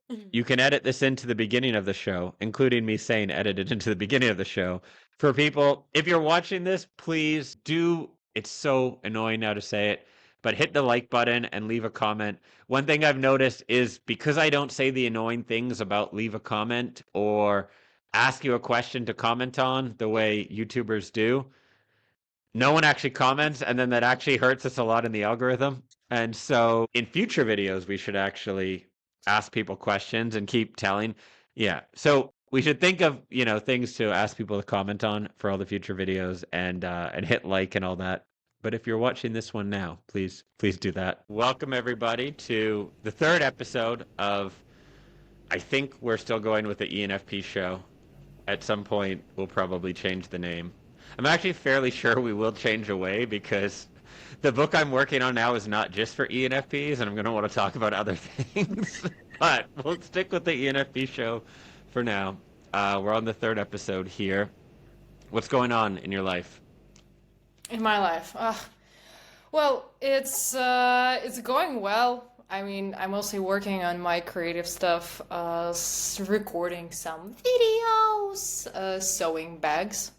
You can edit this into the beginning of the show, including me saying edit it into the beginning of the show. For people, if you're watching this, please do. It's so annoying now to say it, but hit the like button and leave a comment. One thing I've noticed is because I don't say the annoying things about leave a comment or ask you a question to comment on the way YouTubers do, no one actually comments, and then that actually hurts us a lot in the algorithm. And so in future videos, we should actually ask people questions and keep telling. Yeah. So we should think of, things to ask people to comment on for all the future videos and hit like and all that. But if you're watching this one now, please do that. Welcome everybody to the third episode of I think we're still going with the Enfp show. At some point we'll probably change the name. I'm actually fairly sure we will change away because the book I'm working on now is not just for ENFPs, and I'm going to want to talk about other things. But we'll stick with the ENFP show for now. We're on the third episode here. What's going on in your life? In my life, well, it's going well. I mean, I'm mostly working on my creative stuff, recording some videos, sewing bags,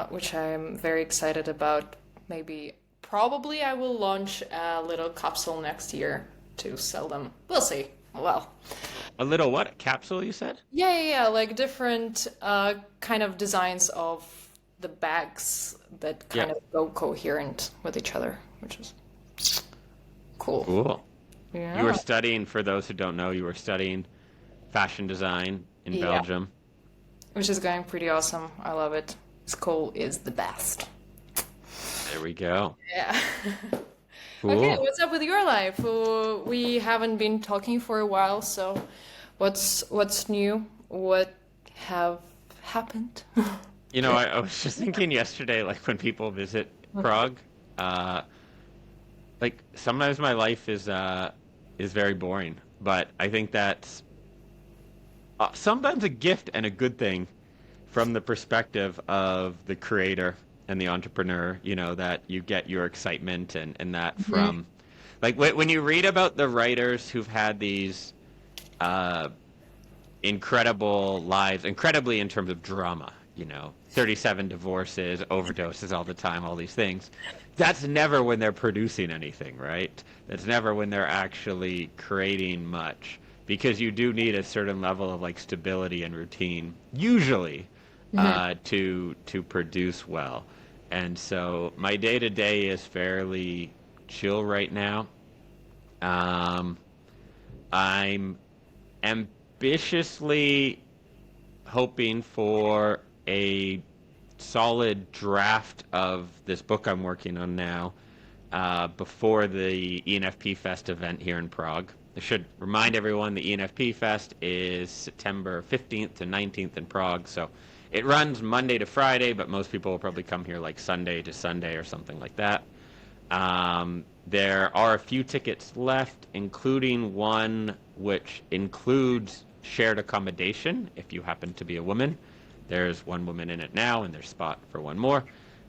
which I'm very excited about. Probably I will launch a little capsule next year to sell them. We'll see. Well, A little what? Capsule, you said? yeah, like different kind of designs of the bags that kind Yeah. of go coherent with each other, which is cool. Cool. You were Yeah. studying, for those who don't know, you were studying fashion design in Yeah, Belgium. which is going pretty awesome. I love it. School is the best. There we go. Yeah. Okay, Cool. what's up with your life? We haven't been talking for a while, so what's new? What have happened? I was just thinking yesterday, like when people visit Prague, uh, like sometimes my life is very boring, but I think that's sometimes a gift and a good thing from the perspective of the creator and the entrepreneur. That you get your excitement and that Mhm. from, like when you read about the writers who've had these uh, incredible lives, incredibly in terms of drama, 37 divorces, overdoses all the time, all these things. That's never when they're producing anything, right? That's never when they're actually creating much because you do need a certain level of like stability and routine, usually, Mhm. to produce well. And so my day to day is fairly chill right now. Um, I'm ambitiously hoping for a solid draft of this book I'm working on now before the ENFP Fest event here in Prague. I should remind everyone the ENFP Fest is September 15th to 19th in Prague. So it runs Monday to Friday, but most people will probably come here like Sunday to Sunday or something like that. There are a few tickets left, including one which includes shared accommodation if you happen to be a woman. There's one woman in it now, and there's spot for one more.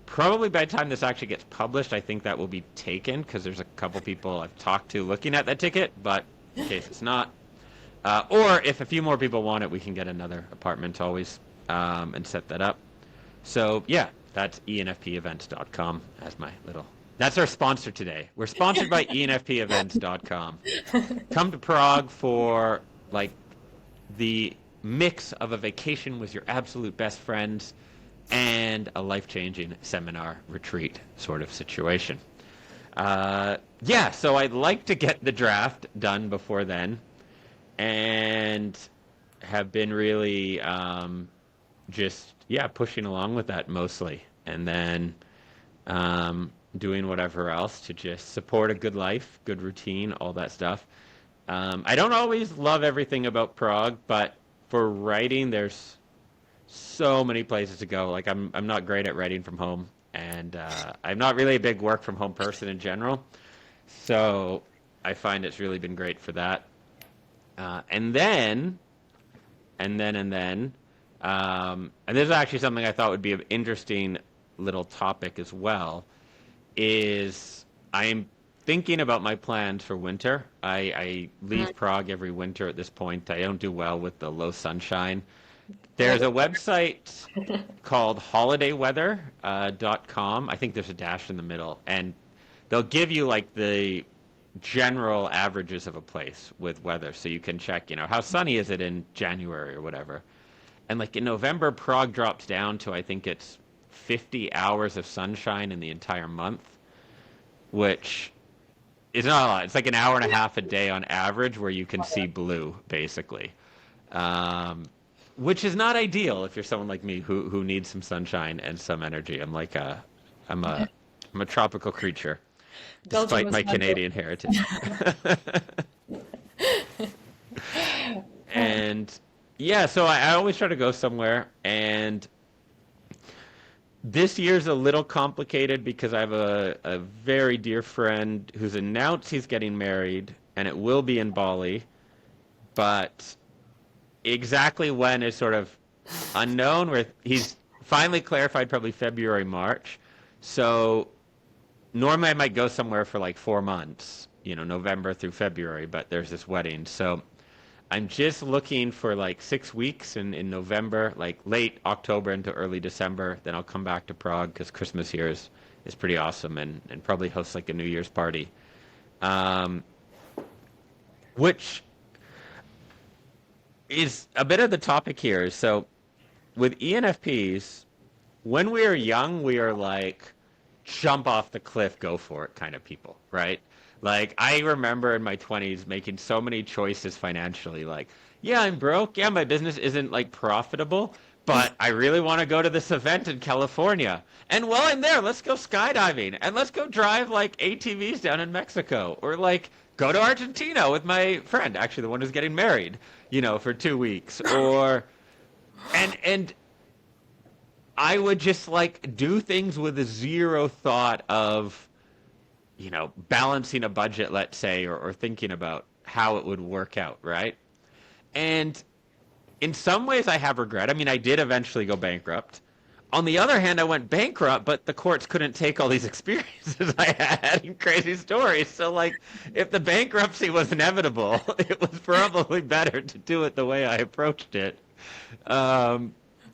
Probably by the time this actually gets published, I think that will be taken because there's a couple people I've talked to looking at that ticket, but in case it's not. Or if a few more people want it, we can get another apartment always and set that up. So, yeah, that's enfpevents.com as my little. That's our sponsor today. We're sponsored by enfpevents.com. Come to Prague for like the mix of a vacation with your absolute best friends and a life-changing seminar retreat sort of situation. Yeah, so I'd like to get the draft done before then and have been really just, yeah, pushing along with that mostly. And then doing whatever else to just support a good life, good routine, all that stuff. I don't always love everything about Prague, but for writing, there's so many places to go. Like I'm not great at writing from home, and I'm not really a big work from home person in general. So I find it's really been great for that. And then, and this is actually something I thought would be an interesting little topic as well. Is I'm thinking about my plans for winter. I leave Prague every winter at this point. I don't do well with the low sunshine. There's a website called holidayweather.com. I think there's a dash in the middle. And they'll give you like the general averages of a place with weather. So you can check, how sunny is it in January or whatever. And like in November, Prague drops down to, I think it's 50 hours of sunshine in the entire month, which is not a lot. It's like an hour and a half a day on average where you can see blue, basically. Which is not ideal if you're someone like me who needs some sunshine and some energy. I'm a tropical creature, despite my Canadian heritage. And yeah, so I always try to go somewhere, and this year's a little complicated because I have a very dear friend who's announced he's getting married, and it will be in Bali, but exactly when is sort of unknown. Where he's finally clarified, probably February, March. So normally I might go somewhere for like 4 months, November through February, but there's this wedding. So I'm just looking for like 6 weeks in November, like late October into early December. Then I'll come back to Prague because Christmas here is pretty awesome, and probably host like a New Year's party. Which is a bit of the topic here. So with ENFPs, when we are young, we are like jump off the cliff, go for it kind of people, right? Like I remember in my 20s making so many choices financially, like, yeah, I'm broke. Yeah, my business isn't like profitable, but I really want to go to this event in California. And while I'm there, let's go skydiving and let's go drive like ATVs down in Mexico, or like go to Argentina with my friend, actually the one who's getting married, for 2 weeks, or, and I would just like do things with a zero thought of, balancing a budget, let's say, or thinking about how it would work out, right? And in some ways I have regret. I mean, I did eventually go bankrupt. On the other hand, I went bankrupt, but the courts couldn't take all these experiences I had and crazy stories. So, like, if the bankruptcy was inevitable, it was probably better to do it the way I approached it,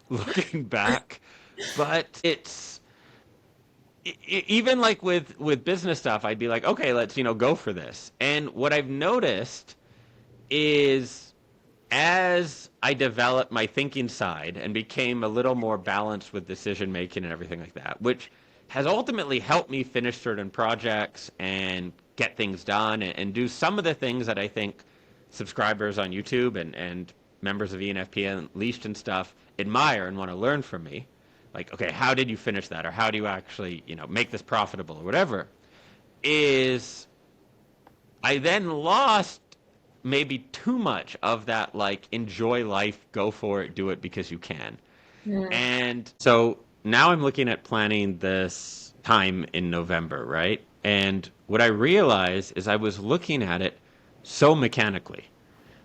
looking back. But it's... even like with business stuff, I'd be like, okay, let's, go for this. And what I've noticed is as I developed my thinking side and became a little more balanced with decision making and everything like that, which has ultimately helped me finish certain projects and get things done and do some of the things that I think subscribers on YouTube and members of ENFP Unleashed and stuff admire and want to learn from me. Like, okay, how did you finish that? Or how do you actually, make this profitable or whatever? Is I then lost maybe too much of that, like, enjoy life, go for it, do it because you can. Yeah. And so now I'm looking at planning this time in November, right? And what I realized is I was looking at it so mechanically.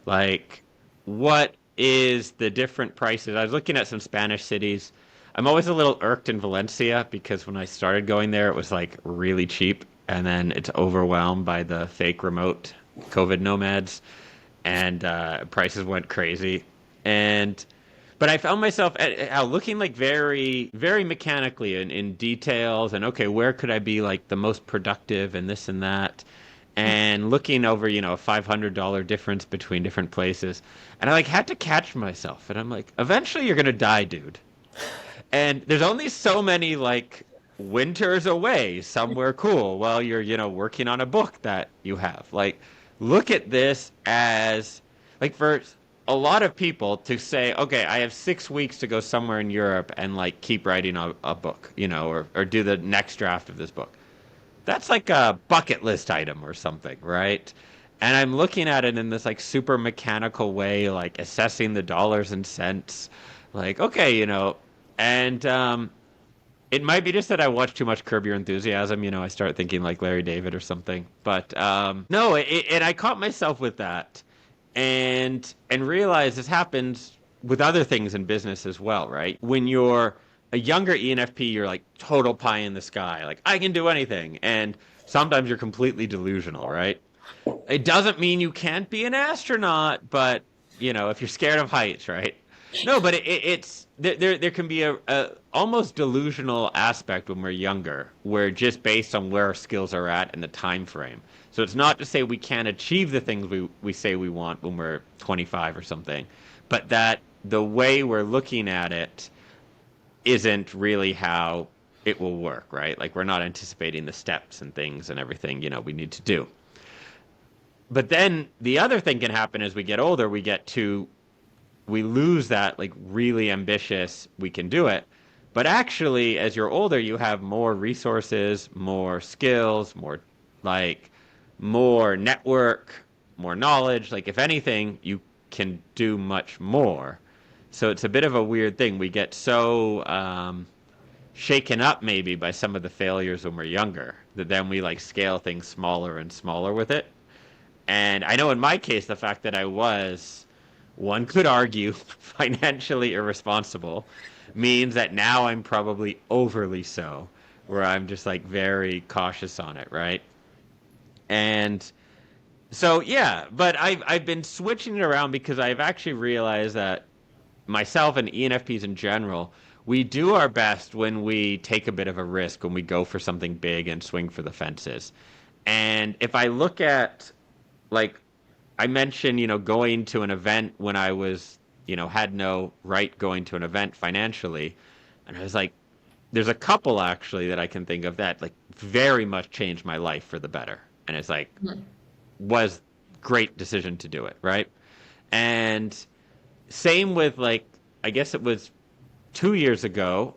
Like, what is the different prices? I was looking at some Spanish cities. I'm always a little irked in Valencia because when I started going there, it was like really cheap. And then it's overwhelmed by the fake remote COVID nomads, and prices went crazy. But I found myself looking like very, very mechanically in details and, okay, where could I be like the most productive and this and that, and looking over, a $500 difference between different places. And I like had to catch myself. And I'm like, eventually you're going to die, dude. And there's only so many like winters away somewhere cool while you're, working on a book that you have. Like, look at this as like for a lot of people to say, okay, I have 6 weeks to go somewhere in Europe and like keep writing a book, or do the next draft of this book. That's like a bucket list item or something, right? And I'm looking at it in this like super mechanical way, like assessing the dollars and cents. Like, okay, and it might be just that I watch too much Curb Your Enthusiasm. I start thinking like Larry David or something. But no, and I caught myself with that and realized this happens with other things in business as well, right? When you're a younger ENFP, you're like total pie in the sky. Like, I can do anything. And sometimes you're completely delusional, right? It doesn't mean you can't be an astronaut, but if you're scared of heights, right? No, but it's there can be a almost delusional aspect when we're younger, where just based on where our skills are at and the time frame. So it's not to say we can't achieve the things we say we want when we're 25 or something, but that the way we're looking at it isn't really how it will work, right? Like we're not anticipating the steps and things and everything, we need to do. But then the other thing can happen as we get older, we lose that like really ambitious, we can do it. But actually, as you're older, you have more resources, more skills, more network, more knowledge. Like if anything, you can do much more. So it's a bit of a weird thing. We get so shaken up maybe by some of the failures when we're younger that then we like scale things smaller and smaller with it. And I know in my case, the fact that one could argue, financially irresponsible means that now I'm probably overly so, where I'm just like very cautious on it, right? And so, yeah, but I've been switching it around because I've actually realized that myself and ENFPs in general, we do our best when we take a bit of a risk, when we go for something big and swing for the fences. And if I look at, like, I mentioned, going to an event when I was, had no right going to an event financially. And I was like, there's a couple actually that I can think of that like very much changed my life for the better. And it's like, was great decision to do it, right? And same with like, I guess it was 2 years ago,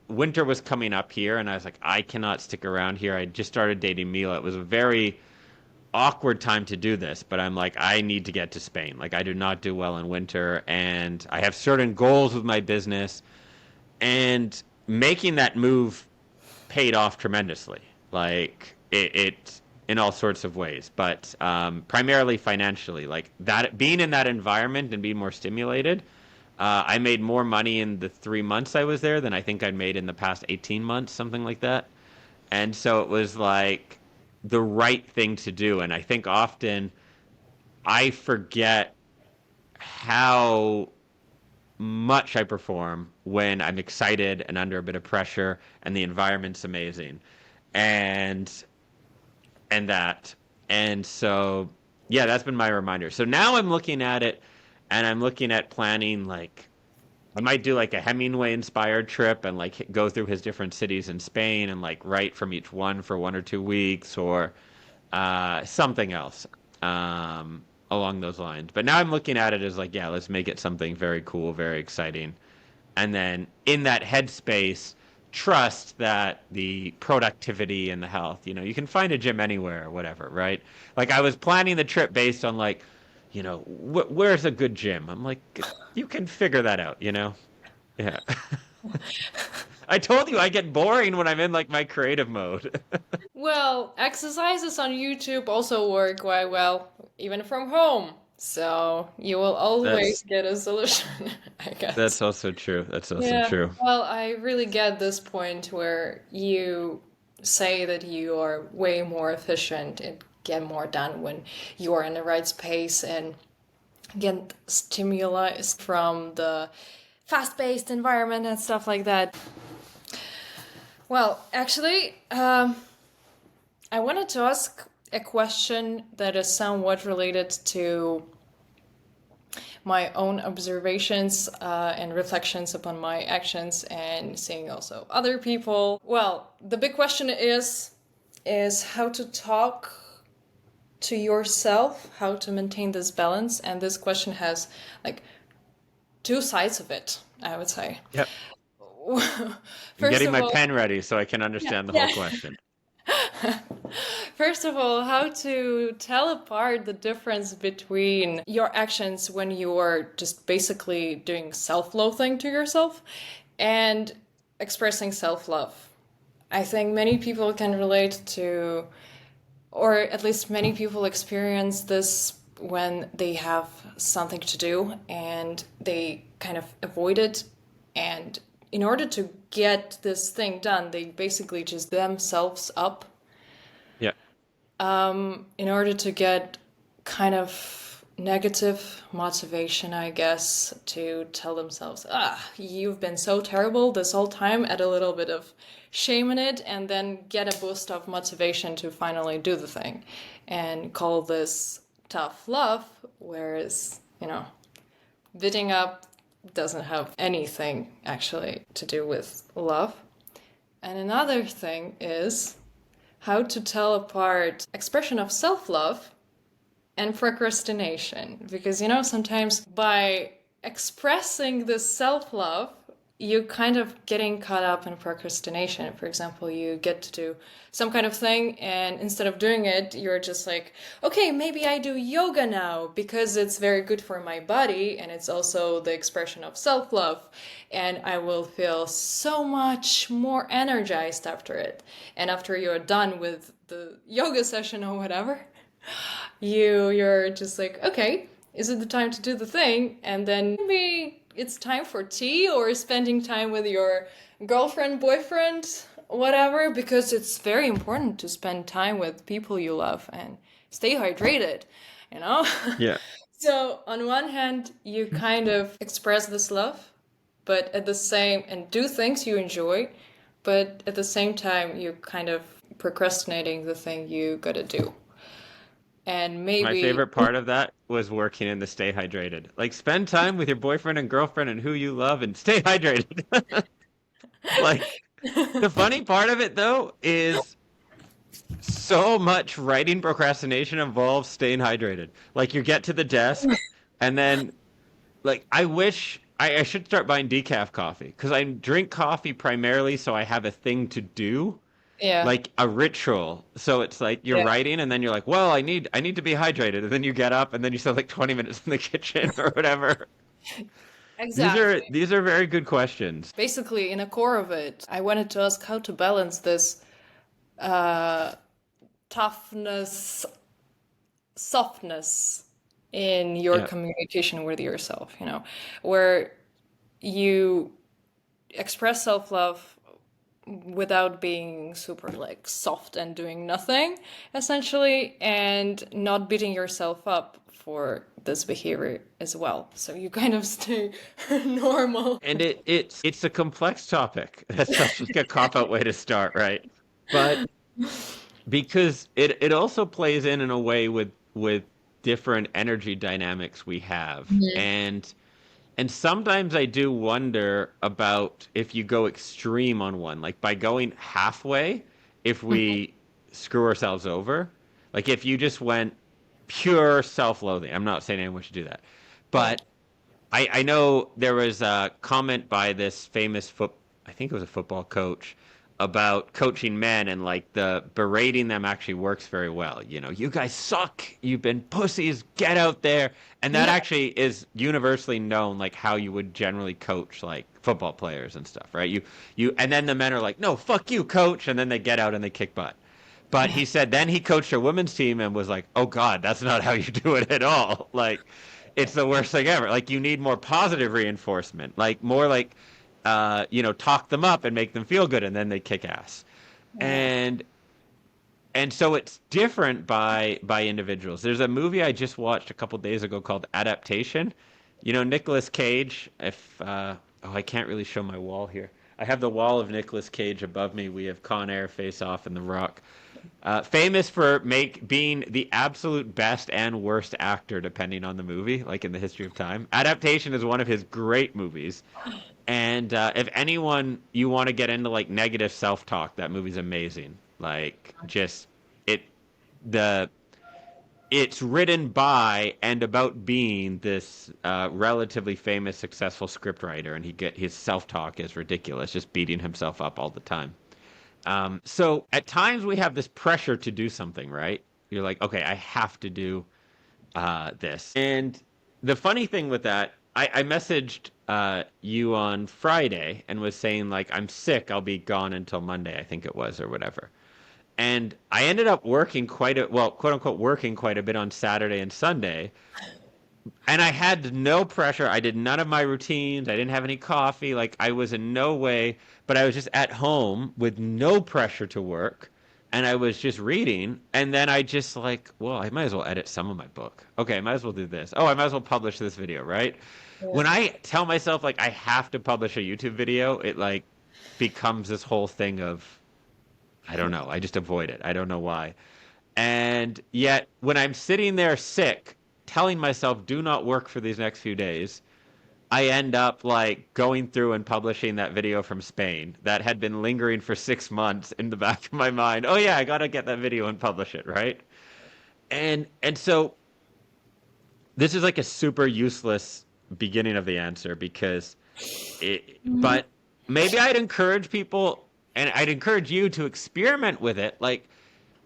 winter was coming up here and I was like, I cannot stick around here. I just started dating Mila. It was a very awkward time to do this, but I'm like, I need to get to Spain. Like I do not do well in winter and I have certain goals with my business, and making that move paid off tremendously. Like it in all sorts of ways, but primarily financially, like that being in that environment and being more stimulated, I made more money in the 3 months I was there than I think I'd made in the past 18 months, something like that. And so it was like the right thing to do. And I think often I forget how much I perform when I'm excited and under a bit of pressure and the environment's amazing. And that. And so, yeah, that's been my reminder. So now I'm looking at it and I'm looking at planning, like, I might do like a Hemingway inspired trip and like go through his different cities in Spain and like write from each one for 1 or 2 weeks, or something else along those lines. But now I'm looking at it as like, yeah, let's make it something very cool, very exciting. And then in that headspace, trust that the productivity and the health, you can find a gym anywhere or whatever, right? Like I was planning the trip based on like, where's a good gym? I'm like, you can figure that out, Yeah. I told you I get boring when I'm in like my creative mode. Well, exercises on YouTube also work quite well, even from home. So you will always get a solution, I guess. That's also true. That's also true. Well, I really get this point where you say that you are way more efficient and get more done when you are in the right space and get stimuli from the fast-paced environment and stuff like that. Well, actually, I wanted to ask a question that is somewhat related to my own observations and reflections upon my actions and seeing also other people. Well, the big question is how to talk to yourself, how to maintain this balance. And this question has like two sides of it, I would say. Yep. I'm getting my pen ready so I can understand the whole question. First of all, how to tell apart the difference between your actions when you are just basically doing self-loathing to yourself and expressing self-love. I think many people can relate to, or at least many people experience this when they have something to do and they kind of avoid it, and in order to get this thing done, they basically just themselves up In order to get kind of negative motivation, I guess, to tell themselves, you've been so terrible this whole time, add a little bit of shame in it, and then get a boost of motivation to finally do the thing and call this tough love, whereas, beating up doesn't have anything actually to do with love. And another thing is how to tell apart expression of self-love and procrastination. Because, sometimes by expressing this self-love, you kind of getting caught up in procrastination. For example, you get to do some kind of thing, and instead of doing it, you're just like, okay, maybe I do yoga now because it's very good for my body, and it's also the expression of self-love, and I will feel so much more energized after it. And after you're done with the yoga session or whatever, you're just like, okay, is it the time to do the thing? And then maybe it's time for tea or spending time with your girlfriend, boyfriend, whatever, because it's very important to spend time with people you love and stay hydrated, Yeah. So on one hand, you kind of express this love, but at the same, and do things you enjoy, but at the same time, you kind of procrastinating the thing you gotta do. And maybe My favorite part of that was working in the stay hydrated. Like, spend time with your boyfriend and girlfriend and who you love and stay hydrated. Like, the funny part of it, though, is so much writing procrastination involves staying hydrated. Like, you get to the desk, and then, like, I wish I should start buying decaf coffee because I drink coffee primarily so I have a thing to do, yeah, like a ritual. So it's like you're yeah, writing, and then you're like, well, I need to be hydrated, and then you get up, and then you spend like 20 minutes in the kitchen or whatever. These are exactly. these are very good questions. Basically, in the core of it, I wanted to ask how to balance this uh, toughness, softness in your Yeah. communication with yourself, where you express self-love without being super like soft and doing nothing, essentially, and not beating yourself up for this behavior as well. So you kind of stay normal. And it's a complex topic. That's such like a cop-out way to start, right? But because it also plays in a way with different energy dynamics we have. And sometimes I do wonder about if you go extreme on one, like by going halfway, if we screw ourselves over. Like if you just went pure self-loathing. I'm not saying anyone should do that. Right. But I know there was a comment by this famous I think it was a football coach about coaching men and like the berating them actually works very well. You guys suck. You've been pussies. Get out there. And that Yeah. actually is universally known, like how you would generally coach like football players and stuff, right? And then the men are like, no, fuck you, coach. And then they get out and they kick butt. But he said then he coached a women's team and was like, oh God, that's not how you do it at all. Like, it's the worst thing ever. Like, you need more positive reinforcement, like more like, talk them up and make them feel good, and then they kick ass. Yeah. And so it's different by individuals. There's a movie I just watched a couple days ago called Adaptation. Nicolas Cage. I can't really show my wall here. I have the wall of Nicolas Cage above me. We have Con Air, Face Off, and The Rock. Famous for being the absolute best and worst actor, depending on the movie, like in the history of time. Adaptation is one of his great movies. And if anyone you want to get into like negative self-talk, that movie's amazing. Like just it the it's written by and about being this relatively famous, successful scriptwriter, and his self-talk is ridiculous, just beating himself up all the time. So at times we have this pressure to do something, right? You're like, okay, I have to do this. And the funny thing with that, I messaged you on Friday and was saying like, I'm sick. I'll be gone until Monday, I think it was, or whatever. And I ended up working quote unquote, working quite a bit on Saturday and Sunday. And I had no pressure. I did none of my routines. I didn't have any coffee. Like I was in no way, but I was just at home with no pressure to work. and I was just reading, and then I just like, well, I might as well edit some of my book. Okay, I might as well do this. Oh, I might as well publish this video, right? Yeah. When I tell myself like I have to publish a YouTube video, it like becomes this whole thing of I don't know. I just avoid it. I don't know why. And yet, when I'm sitting there sick, telling myself, do not work for these next few days, I end up like going through and publishing that video from Spain that had been lingering for 6 months in the back of my mind. Oh yeah, I gotta get that video and publish it, right? And so this is like a super useless beginning of the answer because but maybe I'd encourage people and I'd encourage you to experiment with it. Like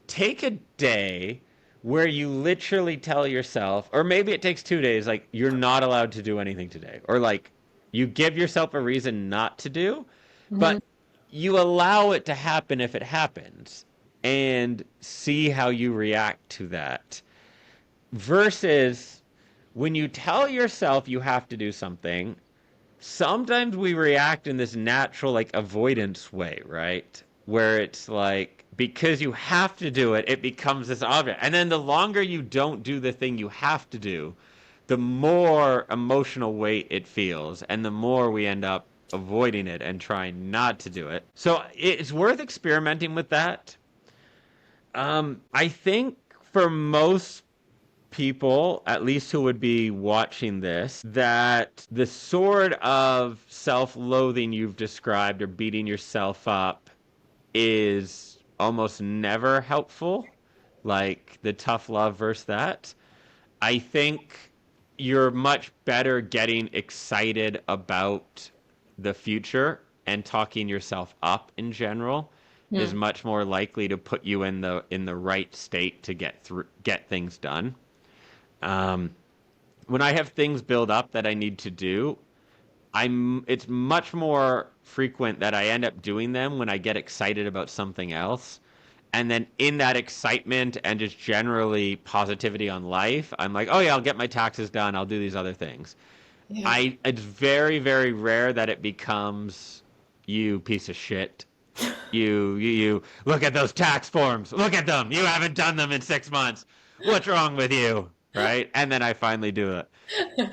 take a day where you literally tell yourself, or maybe it takes 2 days, like you're not allowed to do anything today, or like you give yourself a reason not to do, but you allow it to happen if it happens and see how you react to that. Versus when you tell yourself you have to do something, sometimes we react in this natural like avoidance way, right? Where it's like because you have to do it, it becomes this object. And then the longer you don't do the thing you have to do, the more emotional weight it feels, and the more we end up avoiding it and trying not to do it. So it's worth experimenting with that. I think for most people, at least who would be watching this, that the sort of self-loathing you've described or beating yourself up is almost never helpful, like the tough love versus that. I think you're much better getting excited about the future and talking yourself up in general is much more likely to put you in the right state to get things done. When I have things build up that I need to do, it's much more frequent that I end up doing them when I get excited about something else. And then in that excitement and just generally positivity on life, I'm like, oh yeah, I'll get my taxes done. I'll do these other things. Yeah. It's very, very rare that it becomes you piece of shit. You look at those tax forms. Look at them. You haven't done them in 6 months. What's wrong with you? Right? And then I finally do it.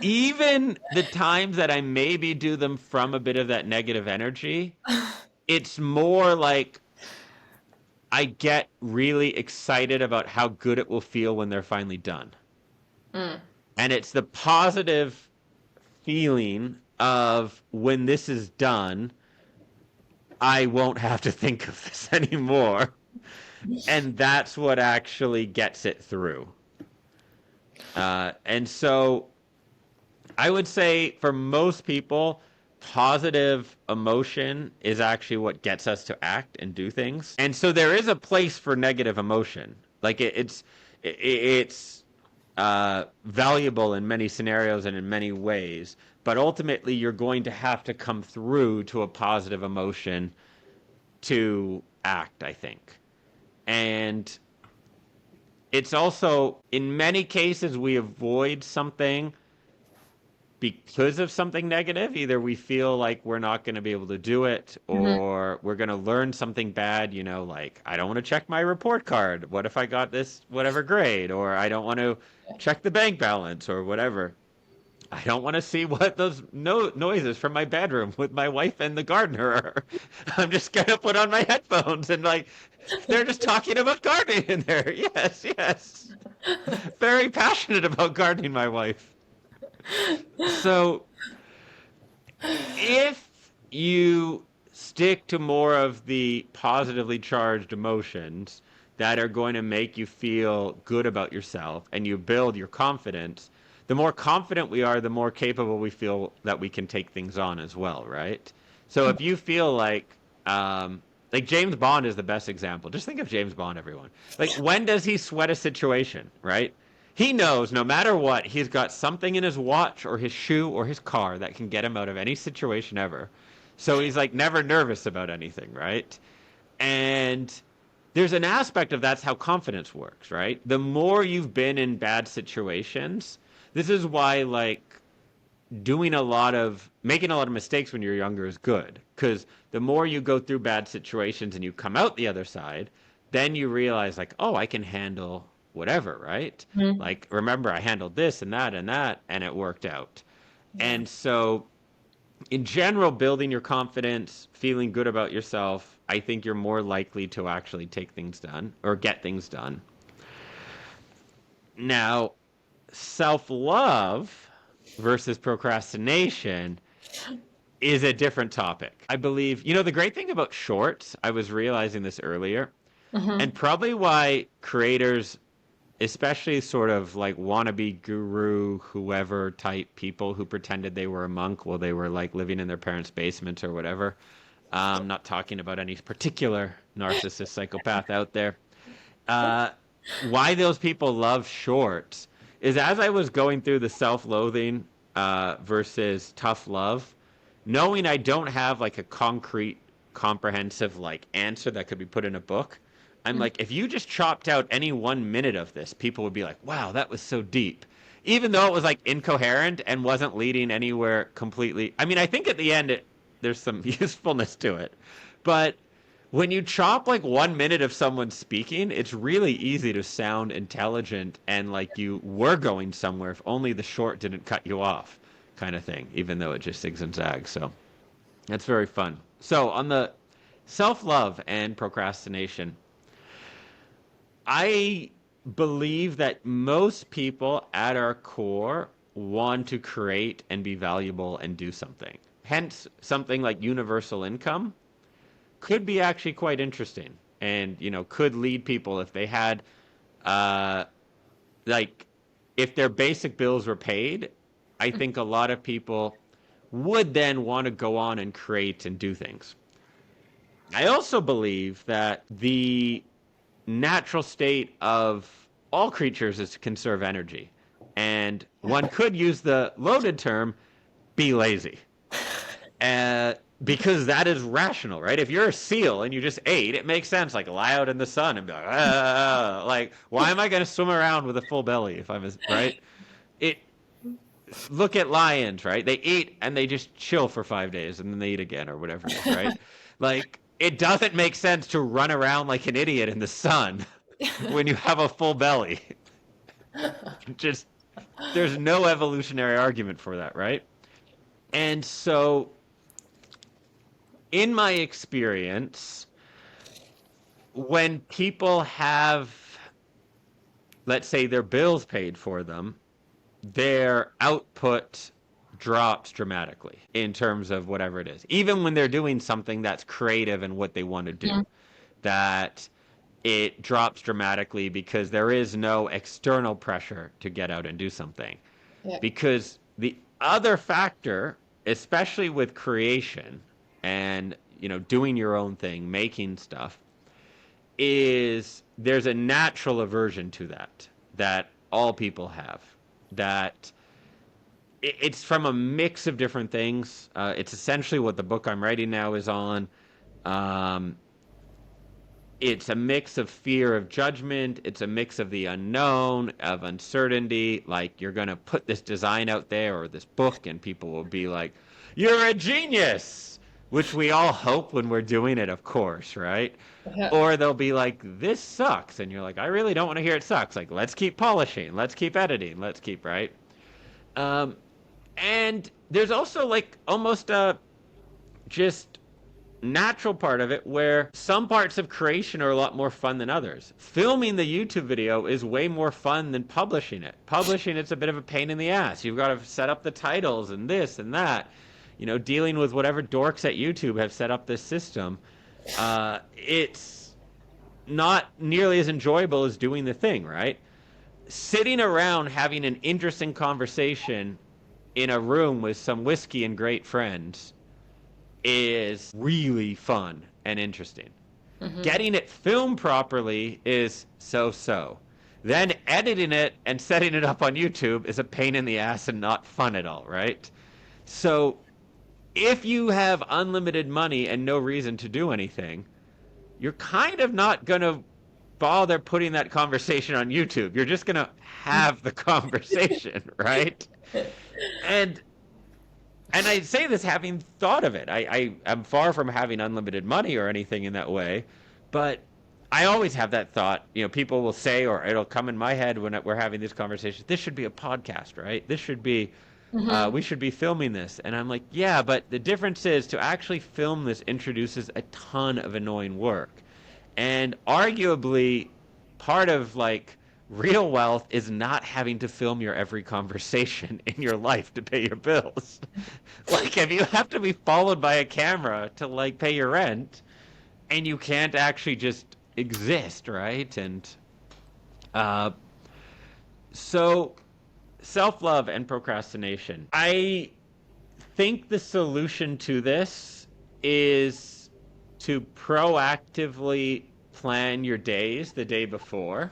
Even the times that I maybe do them from a bit of that negative energy, it's more like I get really excited about how good it will feel when they're finally done. And it's the positive feeling of when this is done, I won't have to think of this anymore. And that's what actually gets it through. And so I would say for most people, positive emotion is actually what gets us to act and do things. And so there is a place for negative emotion. Like it's valuable in many scenarios and in many ways, but ultimately you're going to have to come through to a positive emotion to act, I think. And it's also, in many cases, we avoid something because of something negative. Either we feel like we're not going to be able to do it, or we're going to learn something bad, like, I don't want to check my report card. What if I got this whatever grade? Or I don't want to check the bank balance or whatever. I don't want to see what those noises from my bedroom with my wife and the gardener are. I'm just going to put on my headphones and they're just talking about gardening in there. Yes. Very passionate about gardening, my wife. So if you stick to more of the positively charged emotions that are going to make you feel good about yourself and you build your confidence, the more confident we are, the more capable we feel that we can take things on as well, right? So if you feel like James Bond is the best example. Just think of James Bond, everyone. Like, when does he sweat a situation, right? He knows no matter what, he's got something in his watch or his shoe or his car that can get him out of any situation ever. So he's like never nervous about anything, right? And there's an aspect of that's how confidence works, right? The more you've been in bad situations, this is why making a lot of mistakes when you're younger is good, because the more you go through bad situations and you come out the other side, then you realize like, oh, I can handle whatever, right? Mhm. Like, remember, I handled this and that, and it worked out. Yeah. And so, in general, building your confidence, feeling good about yourself, I think you're more likely to actually take things done or get things done. Now, self-love versus procrastination is a different topic. I believe, the great thing about shorts, I was realizing this earlier, and Hmm. probably why creators, especially sort of like wannabe guru, whoever type people who pretended they were a monk while they were like living in their parents' basement or whatever. Not talking about any particular narcissist psychopath out there. Uh, why those people love shorts is as I was going through the self-loathing versus tough love, knowing I don't have like a concrete, comprehensive like answer that could be put in a book. I'm like, if you just chopped out any 1 minute of this, people would be like, wow, that was so deep. Even though it was like incoherent and wasn't leading anywhere completely. I mean, I think at the end, there's some usefulness to it. But when you chop like 1 minute of someone speaking, it's really easy to sound intelligent and like you were going somewhere if only the short didn't cut you off, kind of thing, even though it just zigs and zags. So that's very fun. So on the self love and procrastination, I believe that most people at our core want to create and be valuable and do something. Hence, something like universal income could be actually quite interesting and, could lead people if they had, uh, like, if their basic bills were paid, I think a lot of people would then want to go on and create and do things. I also believe that the natural state of all creatures is to conserve energy. And one could use the loaded term, be lazy. Because that is rational, right? If you're a seal and you just ate, it makes sense. Like, lie out in the sun and be like, ah, like, why am I going to swim around with a full belly if right? It, look at lions, right? They eat and they just chill for 5 days and then they eat again or whatever it is, right? Like, it doesn't make sense to run around like an idiot in the sun when you have a full belly. Just, there's no evolutionary argument for that, right? And so, in my experience, when people have, let's say, their bills paid for them, their output drops dramatically in terms of whatever it is. Even when they're doing something that's creative and what they want to do, that it drops dramatically because there is no external pressure to get out and do something. Yeah. Because the other factor, especially with creation and, doing your own thing, making stuff, is there's a natural aversion to that all people have. That it's from a mix of different things. It's essentially what the book I'm writing now is on. It's a mix of fear of judgment. It's a mix of the unknown, of uncertainty. Like, you're going to put this design out there or this book, and people will be like, you're a genius, which we all hope when we're doing it, of course, right? Yeah. Or they'll be like, this sucks. And you're like, I really don't want to hear it sucks. Like, let's keep polishing. Let's keep editing. Let's keep, right? And there's also like almost a just natural part of it where some parts of creation are a lot more fun than others. Filming the YouTube video is way more fun than publishing it. Publishing it's a bit of a pain in the ass. You've got to set up the titles and this and that. Dealing with whatever dorks at YouTube have set up this system. It's not nearly as enjoyable as doing the thing, right? Sitting around having an interesting conversation in a room with some whiskey and great friends is really fun and interesting. Mm-hmm. Getting it filmed properly is so-so. Then editing it and setting it up on YouTube is a pain in the ass and not fun at all, right? So if you have unlimited money and no reason to do anything, you're kind of not going to bother putting that conversation on YouTube. You're just going to have the conversation, right? And I say this having thought of it. I'm far from having unlimited money or anything in that way, but I always have that thought, people will say, or it'll come in my head when we're having these conversations, this should be a podcast, right? This should be, Mm-hmm. we should be filming this. And I'm like, yeah, but the difference is to actually film this introduces a ton of annoying work. And arguably, part of like real wealth is not having to film your every conversation in your life to pay your bills. Like, if you have to be followed by a camera to like pay your rent, and you can't actually just exist, right? And uh, so self-love and procrastination. I think the solution to this is to proactively plan your days the day before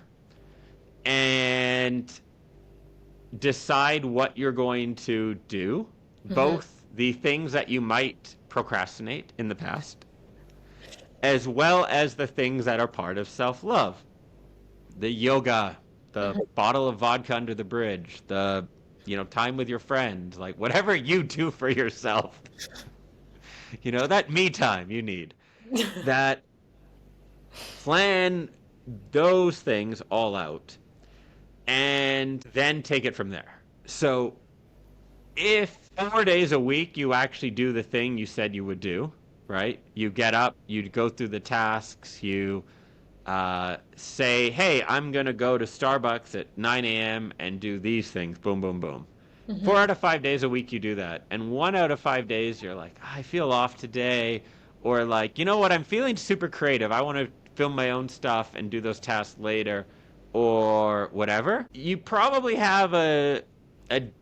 and decide what you're going to do, Mm-hmm. both the things that you might procrastinate in the past, as well as the things that are part of self-love. The yoga, the bottle of vodka under the bridge, the time with your friends, like whatever you do for yourself. That me time you need. That plan those things all out and then take it from there. So if 4 days a week you actually do the thing you said you would do, right? You get up, you go through the tasks, you say, hey, I'm going to go to Starbucks at 9 a.m. and do these things. Boom, boom, boom. Mm-hmm. 4 out of 5 days a week you do that. And 1 out of 5 days you're like, I feel off today. Or like, you know what, I'm feeling super creative. I want to film my own stuff and do those tasks later or whatever. You probably have a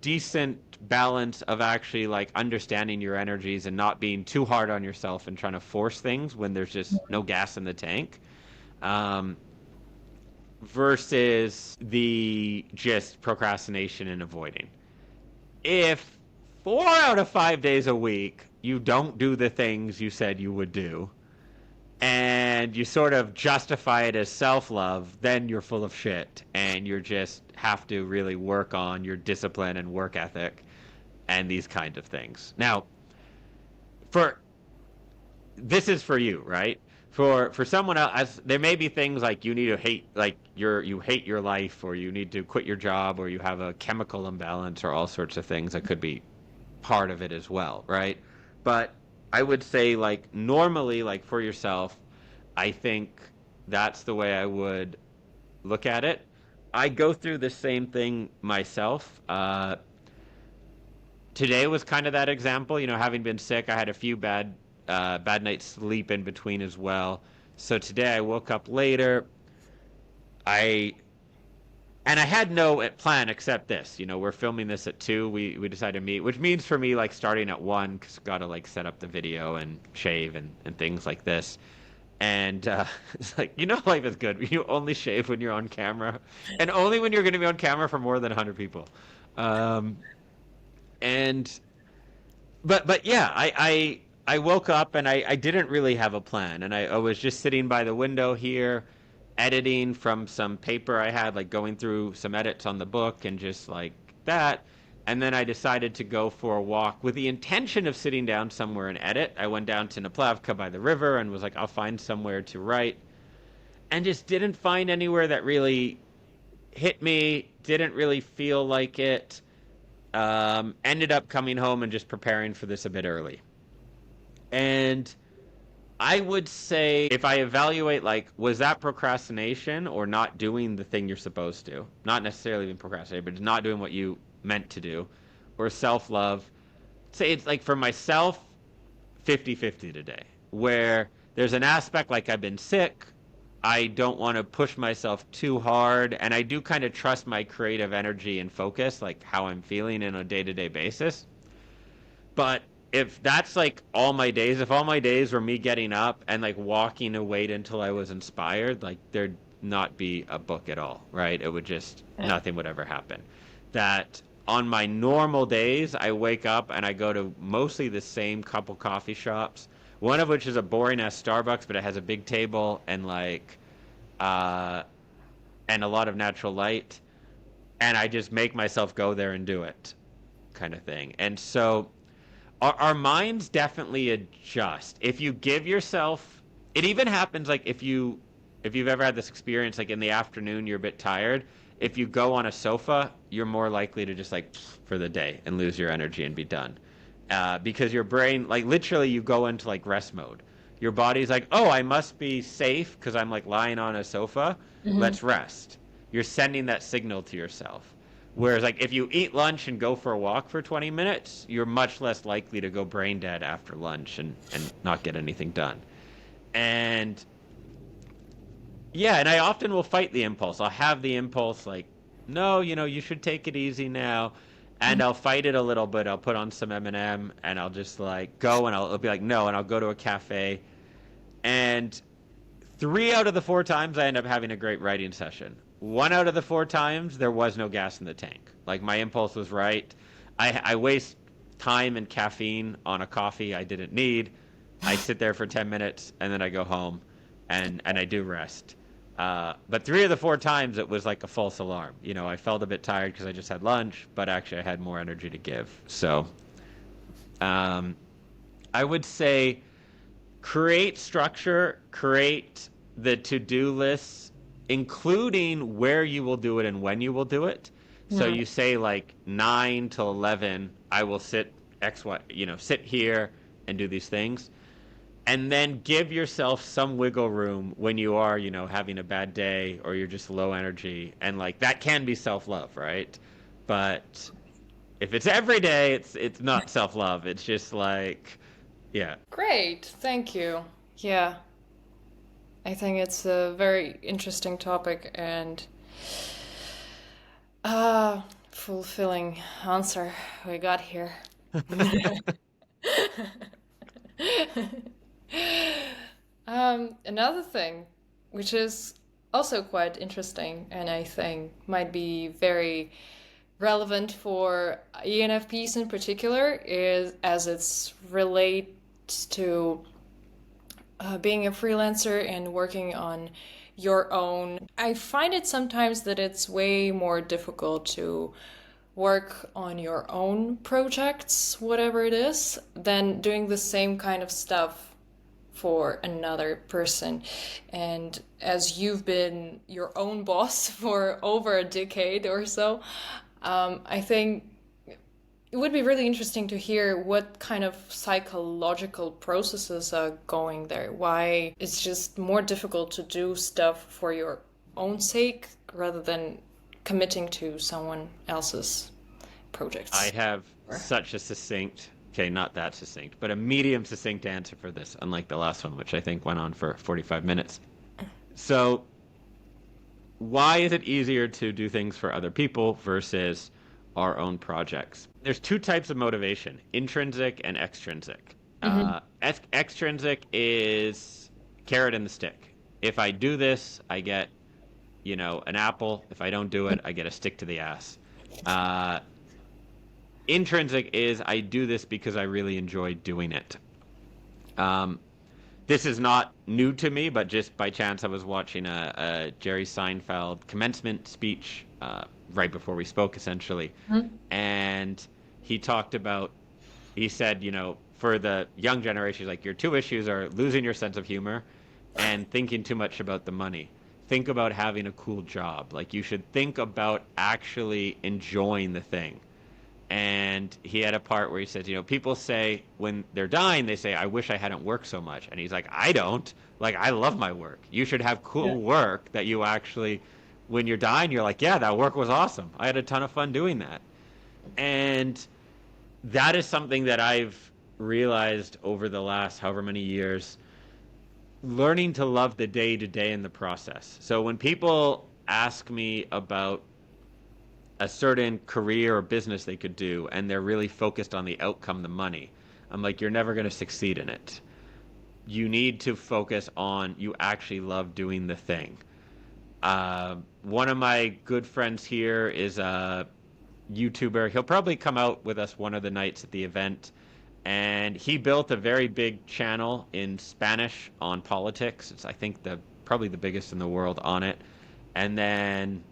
decent balance of actually like understanding your energies and not being too hard on yourself and trying to force things when there's just no gas in the tank. Um, versus the just procrastination and avoiding. If 4 out of 5 days a week you don't do the things you said you would do, and you sort of justify it as self-love, then you're full of shit, and you just have to really work on your discipline and work ethic and these kind of things. Now, for this is for you, right? For someone else, there may be things like you need to hate, like you hate your life, or you need to quit your job, or you have a chemical imbalance, or all sorts of things that could be part of it as well, right? But I would say, like, normally, like for yourself, I think that's the way I would look at it. I go through the same thing myself. Today was kind of that example. Having been sick, I had a few bad night's sleep in between as well. So today I woke up later. I and I had no plan except this. We're filming this at 2. We decided to meet, which means for me like starting at 1 because gotta like set up the video and shave and things like this. And it's like life is good. You only shave when you're on camera, and only when you're going to be on camera for more than 100 people. Um, and but yeah, I woke up and I didn't really have a plan, and I was just sitting by the window here, editing from some paper I had, like going through some edits on the book and just like that. And then I decided to go for a walk with the intention of sitting down somewhere and edit. I went down to Naplavka by the river and was like, I'll find somewhere to write, and just didn't find anywhere that really hit me. Didn't really feel like it. Ended up coming home and just preparing for this a bit early. And I would say if I evaluate, like, was that procrastination or not doing the thing you're supposed to? Not necessarily even procrastinating, but not doing what you meant to do, or self-love. Say it's like for myself, 50-50 today, where there's an aspect like I've been sick. I don't want to push myself too hard, and I do kind of trust my creative energy and focus, like how I'm feeling on a day-to-day basis. But if that's like all my days, if all my days were me getting up and like walking to wait until I was inspired, like there'd not be a book at all, right? It would just, nothing would ever happen. That on my normal days, I wake up and I go to mostly the same couple coffee shops, one of which is a boring ass Starbucks, but it has a big table and like, and a lot of natural light. And I just make myself go there and do it, kind of thing. And so our minds definitely adjust. If you give yourself, it even happens like if you if you've ever had this experience, like in the afternoon, you're a bit tired. If you go on a sofa, you're more likely to just like for the day and lose your energy and be done. Because your brain, like literally you go into like rest mode. Your body's like, oh, I must be safe because I'm like lying on a sofa. Let's rest. You're sending that signal to yourself. Whereas like if you eat lunch and go for a walk for 20 minutes, you're much less likely to go brain dead after lunch and not get anything done. And yeah, and I often will fight the impulse. I'll have the impulse like, no, you should take it easy now. And I'll fight it a little bit. I'll put on some M&M and I'll just like go and I'll be like, no, and I'll go to a cafe. And 3 out of the 4 times I end up having a great writing session. 1 out of the 4 times there was no gas in the tank. Like my impulse was right. I waste time and caffeine on a coffee I didn't need. I sit there for 10 minutes and then I go home and I do rest. But 3 of the 4 times it was like a false alarm. I felt a bit tired because I just had lunch, but actually I had more energy to give. So I would say create structure, create the to-do lists, including where you will do it and when you will do it. So you say like 9 till 11, I will sit sit here and do these things. And then give yourself some wiggle room when you are, having a bad day or you're just low energy. And like that can be self-love, right? But if it's every day, it's not self-love. It's just like, yeah. Great, thank you. Yeah, I think it's a very interesting topic and fulfilling answer we got here. Another thing, which is also quite interesting and I think might be very relevant for ENFPs in particular, is as it's relates to being a freelancer and working on your own. I find it sometimes that it's way more difficult to work on your own projects, whatever it is, than doing the same kind of stuff for another person. And as you've been your own boss for over a decade or so, I think it would be really interesting to hear what kind of psychological processes are going there. Why it's just more difficult to do stuff for your own sake rather than committing to someone else's projects. I have such a not that succinct, but a medium succinct answer for this, unlike the last one, which I think went on for 45 minutes. So why is it easier to do things for other people versus our own projects? There's 2 types of motivation, intrinsic and extrinsic. Extrinsic is carrot and the stick. If I do this, I get, an apple. If I don't do it, I get a stick to the ass. Intrinsic is I do this because I really enjoy doing it. This is not new to me, but just by chance I was watching a Jerry Seinfeld commencement speech right before we spoke, essentially. And he said, for the young generation, like your 2 issues are losing your sense of humor and thinking too much about the money. Think about having a cool job. Like you should think about actually enjoying the thing. And he had a part where he said, people say when they're dying, they say, I wish I hadn't worked so much. And he's like, I don't. Like, I love my work. You should have cool work that you actually, when you're dying, you're like, yeah, that work was awesome. I had a ton of fun doing that. And that is something that I've realized over the last however many years, learning to love the day-to-day in the process. So when people ask me about a certain career or business they could do and they're really focused on the outcome, the money, I'm like, you're never going to succeed in it. You need to focus on you actually love doing the thing. One of my good friends here is a YouTuber. He'll probably come out with us one of the nights at the event. And he built a very big channel in Spanish on politics. It's, I think, probably the biggest in the world on it. And then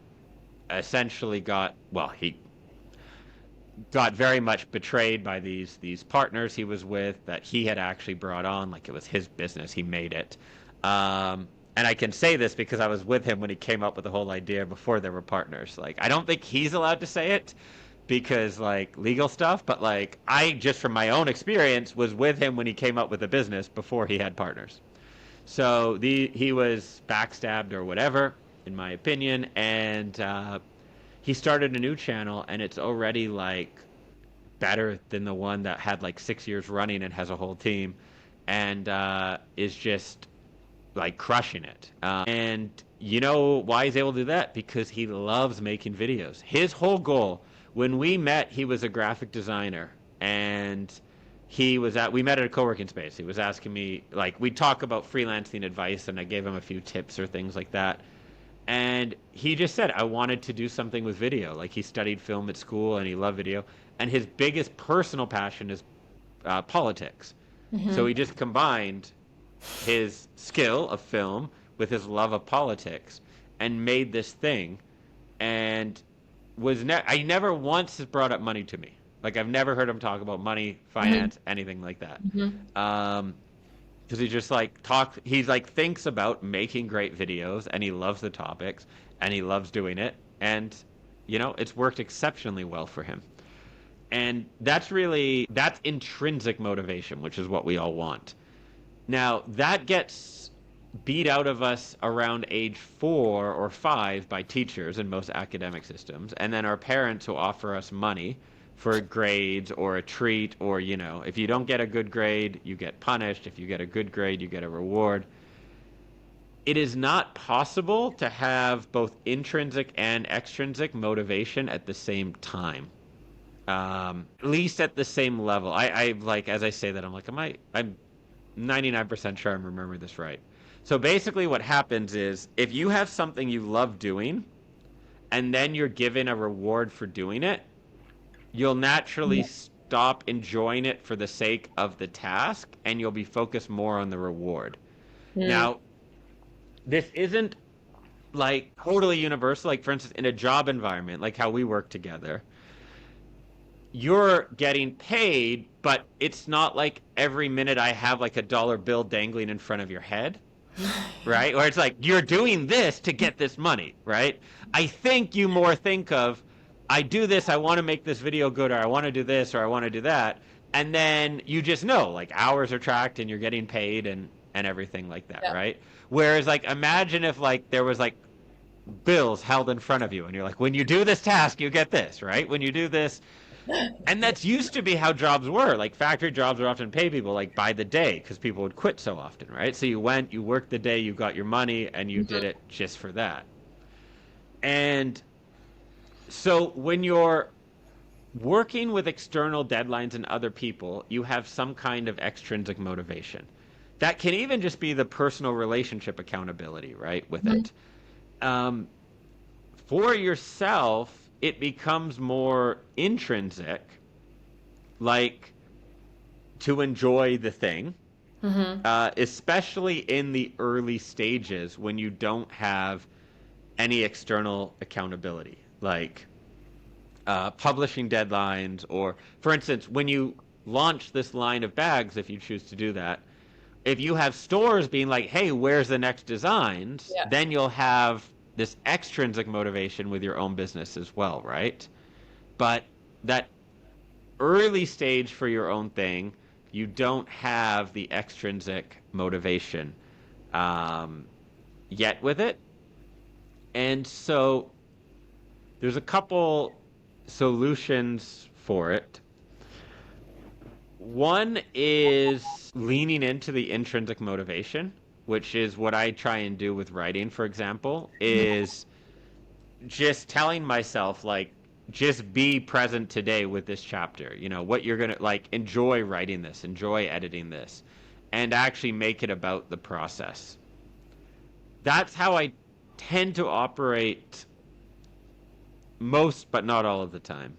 essentially he got very much betrayed by these partners he was with that he had actually brought on, like it was his business, he made it. And and I can say this because I was with him when he came up with the whole idea before they were partners. Like, I don't think he's allowed to say it because like legal stuff, but like I just from my own experience was with him when he came up with the business before he had partners. So he was backstabbed or whatever, in my opinion, and he started a new channel, and it's already like better than the one that had like 6 years running and has a whole team, and is just like crushing it. And you know why he's able to do that? Because he loves making videos. His whole goal, when we met, he was a graphic designer, and we met at a co-working space. He was asking me, like, we'd talk about freelancing advice, and I gave him a few tips or things like that. And he just said, I wanted to do something with video. Like, he studied film at school, and he loved video. And his biggest personal passion is politics. Mm-hmm. So he just combined his skill of film with his love of politics and made this thing. And I never once has brought up money to me. Like, I've never heard him talk about money, finance, mm-hmm. anything like that. Mm-hmm. Because he just he's like thinks about making great videos, and he loves the topics, and he loves doing it, and you know, it's worked exceptionally well for him. And that's intrinsic motivation, which is what we all want. Now, that gets beat out of us around age 4 or 5 by teachers in most academic systems, and then our parents who offer us money for grades or a treat, or, you know, if you don't get a good grade, you get punished. If you get a good grade, you get a reward. It is not possible to have both intrinsic and extrinsic motivation at the same time. At least at the same level. I like, as I say that, I'm like, I'm 99% sure I'm remembering this right. So basically what happens is, if you have something you love doing, and then you're given a reward for doing it, you'll naturally stop enjoying it for the sake of the task, and you'll be focused more on the reward. Now, this isn't like totally universal. Like, for instance, in a job environment, like how we work together, you're getting paid, but it's not like every minute I have like a dollar bill dangling in front of your head, right? Or it's like, you're doing this to get this money, right? I think you more think of, I do this, I want to make this video good, or I want to do this, or I want to do that. And then you just know, like, hours are tracked and you're getting paid and everything like that, right? Whereas, like, imagine if, like, there was, like, bills held in front of you, and you're like, when you do this task, you get this, right? When you do this. And that's used to be how jobs were. Like, factory jobs would often pay people, like, by the day, because people would quit so often, right? So you went, you worked the day, you got your money, and you did it just for that. And so when you're working with external deadlines and other people, you have some kind of extrinsic motivation. That can even just be the personal relationship accountability, right, with it. For yourself, it becomes more intrinsic, like to enjoy the thing, especially in the early stages when you don't have any external accountability. Like publishing deadlines, or, for instance, when you launch this line of bags, if you choose to do that, if you have stores being like, hey, where's the next designs, then you'll have this extrinsic motivation with your own business as well, right? But that early stage for your own thing, you don't have the extrinsic motivation yet with it. And so there's a couple solutions for it. One is leaning into the intrinsic motivation, which is what I try and do with writing, for example, is just telling myself, like, just be present today with this chapter. You know, what you're going to, like, enjoy writing this, enjoy editing this, and actually make it about the process. That's how I tend to operate most, but not all of the time.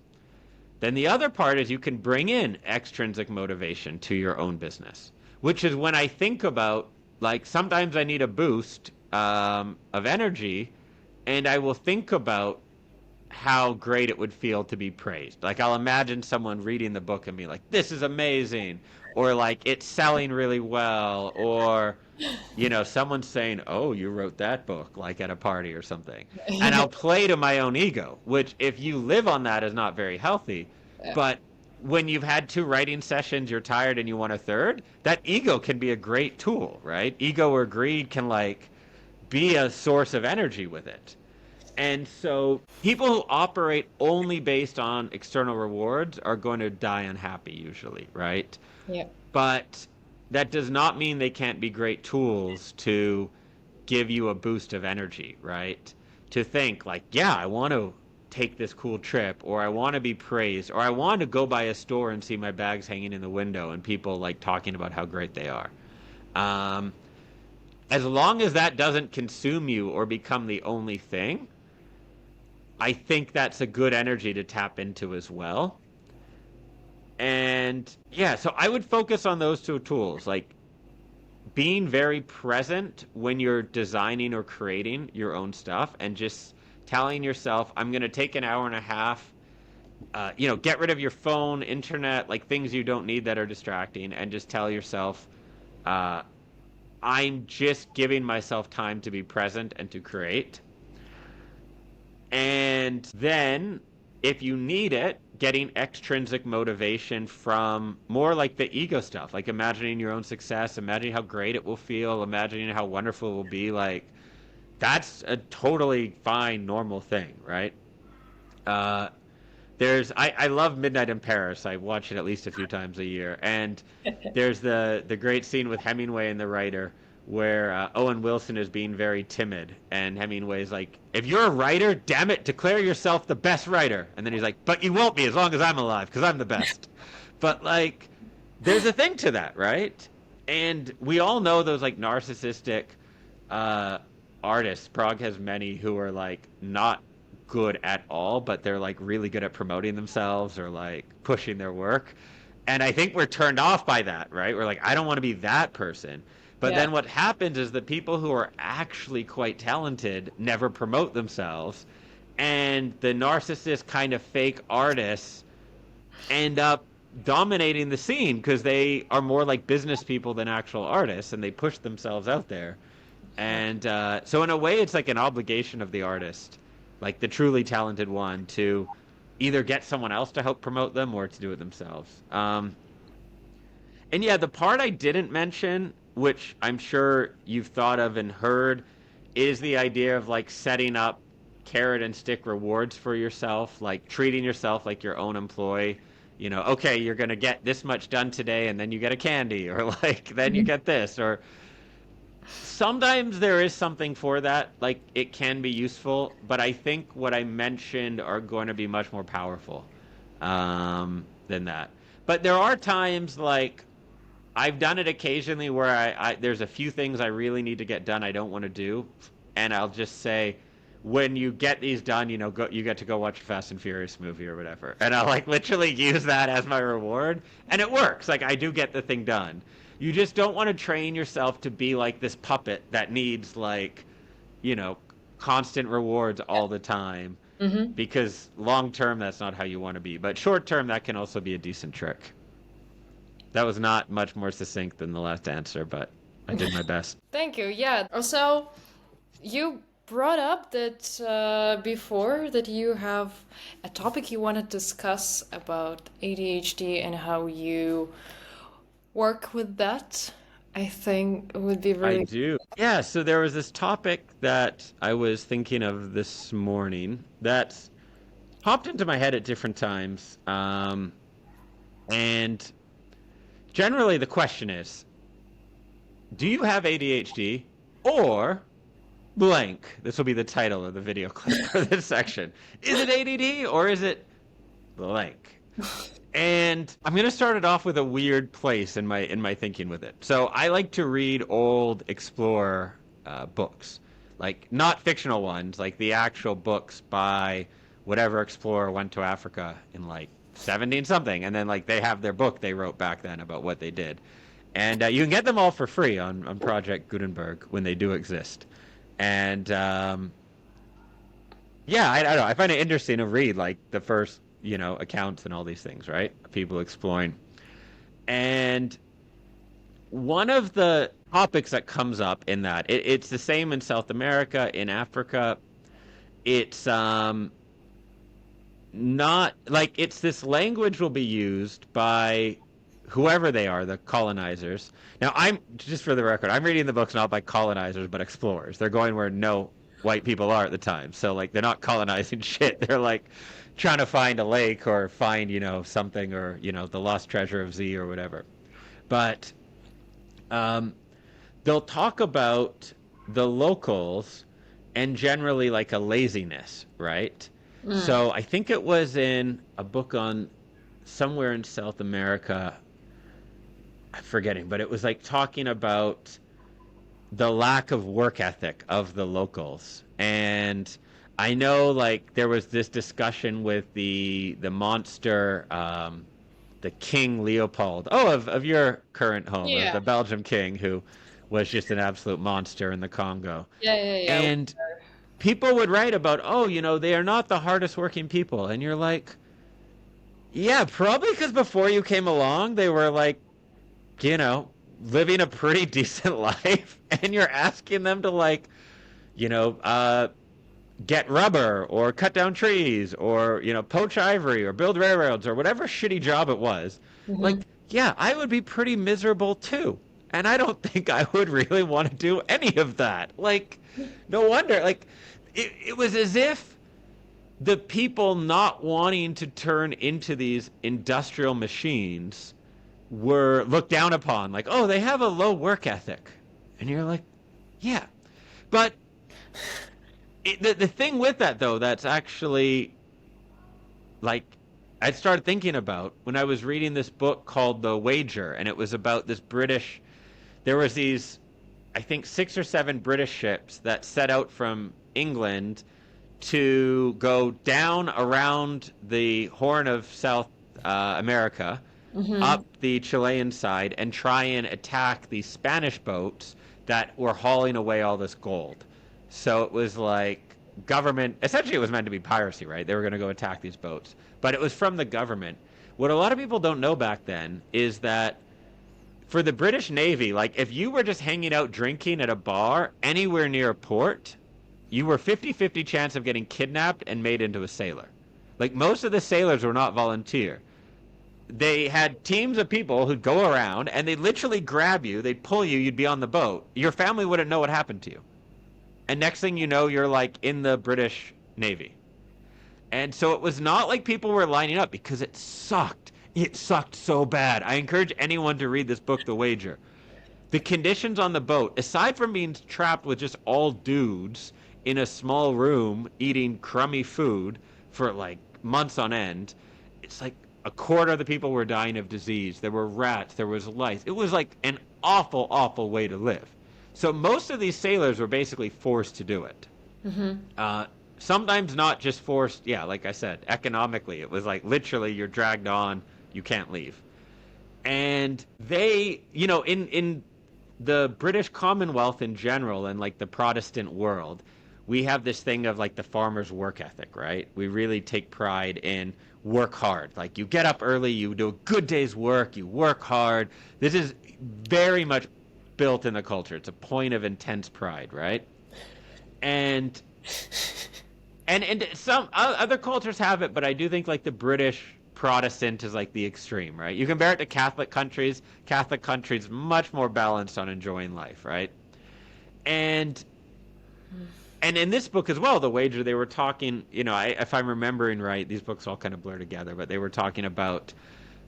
Then the other part is you can bring in extrinsic motivation to your own business, which is when I think about, like, sometimes I need a boost of energy, and I will think about how great it would feel to be praised. Like I'll imagine someone reading the book and be like, "This is amazing," or like it's selling really well, or someone saying, "Oh, you wrote that book," like at a party or something. And I'll play to my own ego, which if you live on that is not very healthy. Yeah. But when you've had 2 writing sessions, you're tired and you want a third, that ego can be a great tool, right? Ego or greed can like be a source of energy with it. And so people who operate only based on external rewards are going to die unhappy usually, right? Yeah. But that does not mean they can't be great tools to give you a boost of energy, right? To think like, yeah, I want to take this cool trip, or I want to be praised, or I want to go by a store and see my bags hanging in the window and people like talking about how great they are. As long as that doesn't consume you or become the only thing, I think that's a good energy to tap into as well. And yeah, so I would focus on those 2 tools, like being very present when you're designing or creating your own stuff, and just telling yourself, I'm going to take an hour and a half, get rid of your phone, internet, like things you don't need that are distracting, and just tell yourself, I'm just giving myself time to be present and to create. And then, if you need it, getting extrinsic motivation from more like the ego stuff, like imagining your own success, imagining how great it will feel, imagining how wonderful it will be, like that's a totally fine, normal thing, right? I love Midnight in Paris. I watch it at least a few times a year. And there's the great scene with Hemingway and the writer where Owen Wilson is being very timid. And Hemingway's like, if you're a writer, damn it, declare yourself the best writer. And then he's like, but you won't be as long as I'm alive, because I'm the best. But like, there's a thing to that, right? And we all know those like narcissistic artists. Prague has many who are like not good at all, but they're like really good at promoting themselves or like pushing their work. And I think we're turned off by that, right? We're like, I don't want to be that person. But then what happens is the people who are actually quite talented never promote themselves. And the narcissist kind of fake artists end up dominating the scene because they are more like business people than actual artists, and they push themselves out there. And so in a way, it's like an obligation of the artist, like the truly talented one, to either get someone else to help promote them or to do it themselves. And yeah, the part I didn't mention, which I'm sure you've thought of and heard, is the idea of like setting up carrot and stick rewards for yourself, like treating yourself like your own employee. Okay, you're going to get this much done today, and then you get a candy, or like then you get this, or sometimes there is something for that. Like it can be useful, but I think what I mentioned are going to be much more powerful than that. But there are times like I've done it occasionally where I there's a few things I really need to get done I don't want to do, and I'll just say, when you get these done, you get to go watch a Fast and Furious movie or whatever, and I'll like literally use that as my reward, and it works. Like I do get the thing done. You just don't want to train yourself to be like this puppet that needs like, constant rewards all the time, because long term that's not how you want to be. But short term that can also be a decent trick. That was not much more succinct than the last answer, but I did my best. Thank you. Yeah. Also, you brought up that before that you have a topic you want to discuss about ADHD and how you work with that. I think it would be really... I do. Yeah, so there was this topic that I was thinking of this morning that popped into my head at different times. And generally the question is, do you have ADHD or blank? This will be the title of the video clip for this section. Is it ADD or is it blank? And I'm going to start it off with a weird place in my thinking with it. So I like to read old explorer books, like not fictional ones, like the actual books by whatever explorer went to Africa in like 17 something, and then like they have their book they wrote back then about what they did. And you can get them all for free on Project Gutenberg when they do exist. And yeah, yeah, I don't know. I find it interesting to read like the first, accounts and all these things, right? People exploring. And one of the topics that comes up in that, it's the same in South America, in Africa. It's not like it's this language will be used by whoever they are, the colonizers. Now, I'm just for the record, I'm reading the books not by colonizers but explorers. They're going where no white people are at the time. So like they're not colonizing shit. They're like trying to find a lake or find, something or, the lost treasure of Z or whatever. But they'll talk about the locals and generally like a laziness, right? So I think it was in a book on somewhere in South America. I'm forgetting, but it was like talking about the lack of work ethic of the locals. And I know like there was this discussion with the monster, the King Leopold. Oh, of your current home, Yeah. the Belgium king, who was just an absolute monster in the Congo. Yeah. And people would write about, oh, they are not the hardest working people. And you're like, yeah, probably because before you came along, they were like, living a pretty decent life. And you're asking them to like, get rubber or cut down trees or, poach ivory or build railroads or whatever shitty job it was. Mm-hmm. Like, yeah, I would be pretty miserable too. And I don't think I would really want to do any of that. Like, no wonder. Like, it was as if the people not wanting to turn into these industrial machines were looked down upon. Like, oh, they have a low work ethic. And you're like, yeah. But the thing with that, though, that's actually, like, I started thinking about when I was reading this book called The Wager, and it was about this British, there was these, I think, 6 or 7 British ships that set out from England to go down around the Horn of South America, up the Chilean side, and try and attack the Spanish boats that were hauling away all this gold. So it was like government, essentially it was meant to be piracy, right? They were going to go attack these boats. But it was from the government. What a lot of people don't know back then is that for the British Navy, like if you were just hanging out drinking at a bar anywhere near a port, you were 50-50 chance of getting kidnapped and made into a sailor. Like most of the sailors were not volunteer. They had teams of people who'd go around and they'd literally grab you, they'd pull you, you'd be on the boat. Your family wouldn't know what happened to you. And next thing you know, you're like in the British Navy. And so it was not like people were lining up because it sucked. It sucked so bad. I encourage anyone to read this book, The Wager. The conditions on the boat, aside from being trapped with just all dudes in a small room eating crummy food for like months on end, it's like a quarter of the people were dying of disease. There were rats. There was lice. It was like an awful, awful way to live. So most of these sailors were basically forced to do it. Sometimes not just forced, yeah, like I said, economically. It was like literally you're dragged on, you can't leave. And they, in the British Commonwealth in general and like the Protestant world, we have this thing of like the farmer's work ethic, right? We really take pride in work hard. Like you get up early, you do a good day's work, you work hard. This is very much built in the culture. It's a point of intense pride, right? And some other cultures have it, but I do think like the British Protestant is like the extreme, right? You compare it to Catholic countries. Catholic countries much more balanced on enjoying life, right? And in this book as well, The Wager, they were talking, if I'm remembering right, these books all kind of blur together, but they were talking about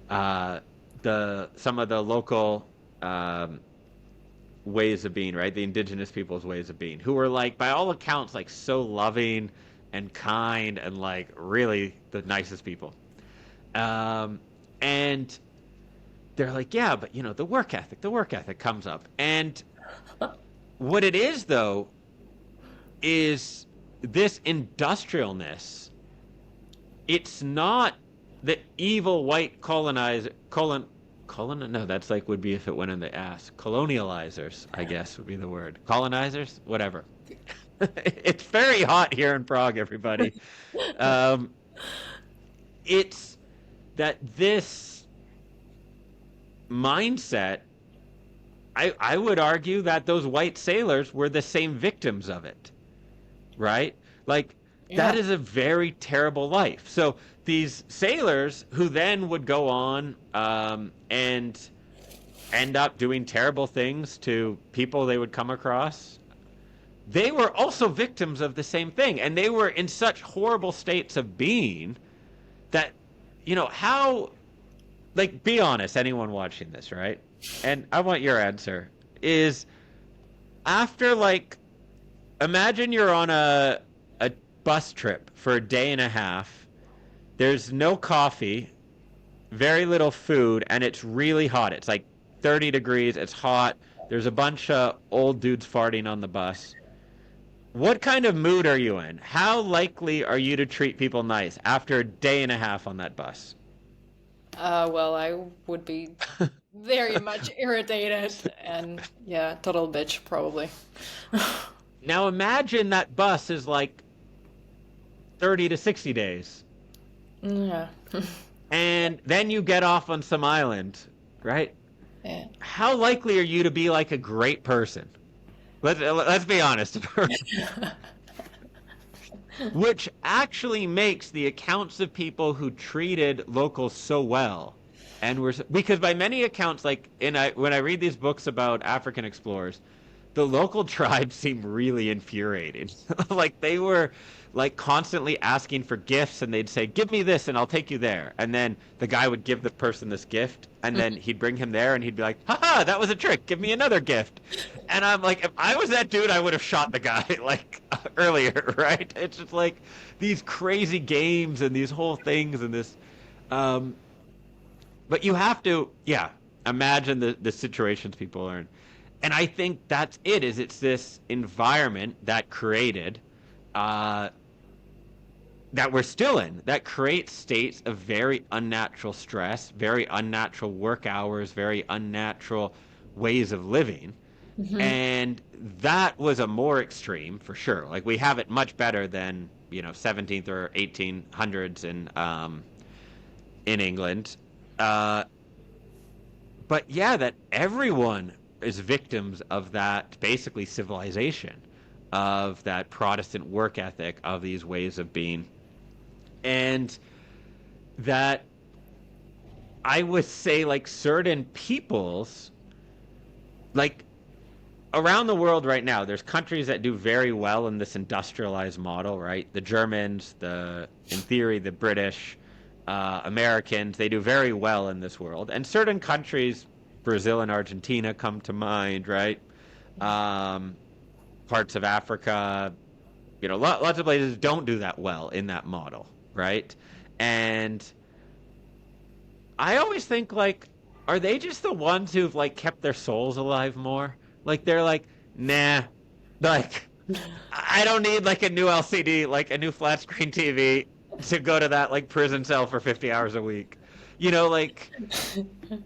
some of the local ways of being, right? The indigenous people's ways of being, who were like, by all accounts, like so loving and kind and like really the nicest people. And they're like, yeah, but the work ethic comes up. And what it is though, is this industrialness. It's not the evil white no, that's like would be if it went in the ass. Colonializers, I guess would be the word. Colonizers, whatever. It's very hot here in Prague, everybody. Um, it's that this mindset, I would argue that those white sailors were the same victims of it, right? Like, that Yeah. is a very terrible life. So these sailors who then would go on and end up doing terrible things to people they would come across, they were also victims of the same thing. And they were in such horrible states of being that, how, like, be honest, anyone watching this, right? And I want your answer is after, like, imagine you're on a bus trip for a day and a half. There's no coffee, very little food, and it's really hot. It's like 30 degrees. It's hot. There's a bunch of old dudes farting on the bus. What kind of mood are you in? How likely are you to treat people nice after a day and a half on that bus? Well, I would be very much irritated and yeah, total bitch probably. Now imagine that bus is like 30 to 60 days. Yeah. And then you get off on some island, right? Yeah. How likely are you to be like a great person? Let's be honest. Which actually makes the accounts of people who treated locals so well, and were, because by many accounts, like when I read these books about African explorers, the local tribes seem really infuriated. Like they were like constantly asking for gifts, and they'd say, "Give me this and I'll take you there." And then the guy would give the person this gift, and then he'd bring him there and he'd be like, "Haha, that was a trick. Give me another gift." And I'm like, if I was that dude, I would have shot the guy like earlier, right? It's just like these crazy games and these whole things and this but you have to, yeah, imagine the situations people are in. And I think that's it, is it's this environment that created, that we're still in, that creates states of very unnatural stress, very unnatural work hours, very unnatural ways of living. And that was a more extreme, for sure. Like we have it much better than, 17th or 1800s in England. But yeah, that everyone is victims of that basically civilization, of that Protestant work ethic, of these ways of being. And that I would say like certain peoples, like around the world right now, there's countries that do very well in this industrialized model, right? The Germans, in theory, the British, Americans, they do very well in this world. And certain countries, Brazil and Argentina come to mind, right? Parts of Africa, lots of places don't do that well in that model, right? And I always think, like, are they just the ones who've, like, kept their souls alive more? Like, they're like, nah, like, I don't need, like, a new LCD, like, a new flat screen TV to go to that, like, prison cell for 50 hours a week. Like,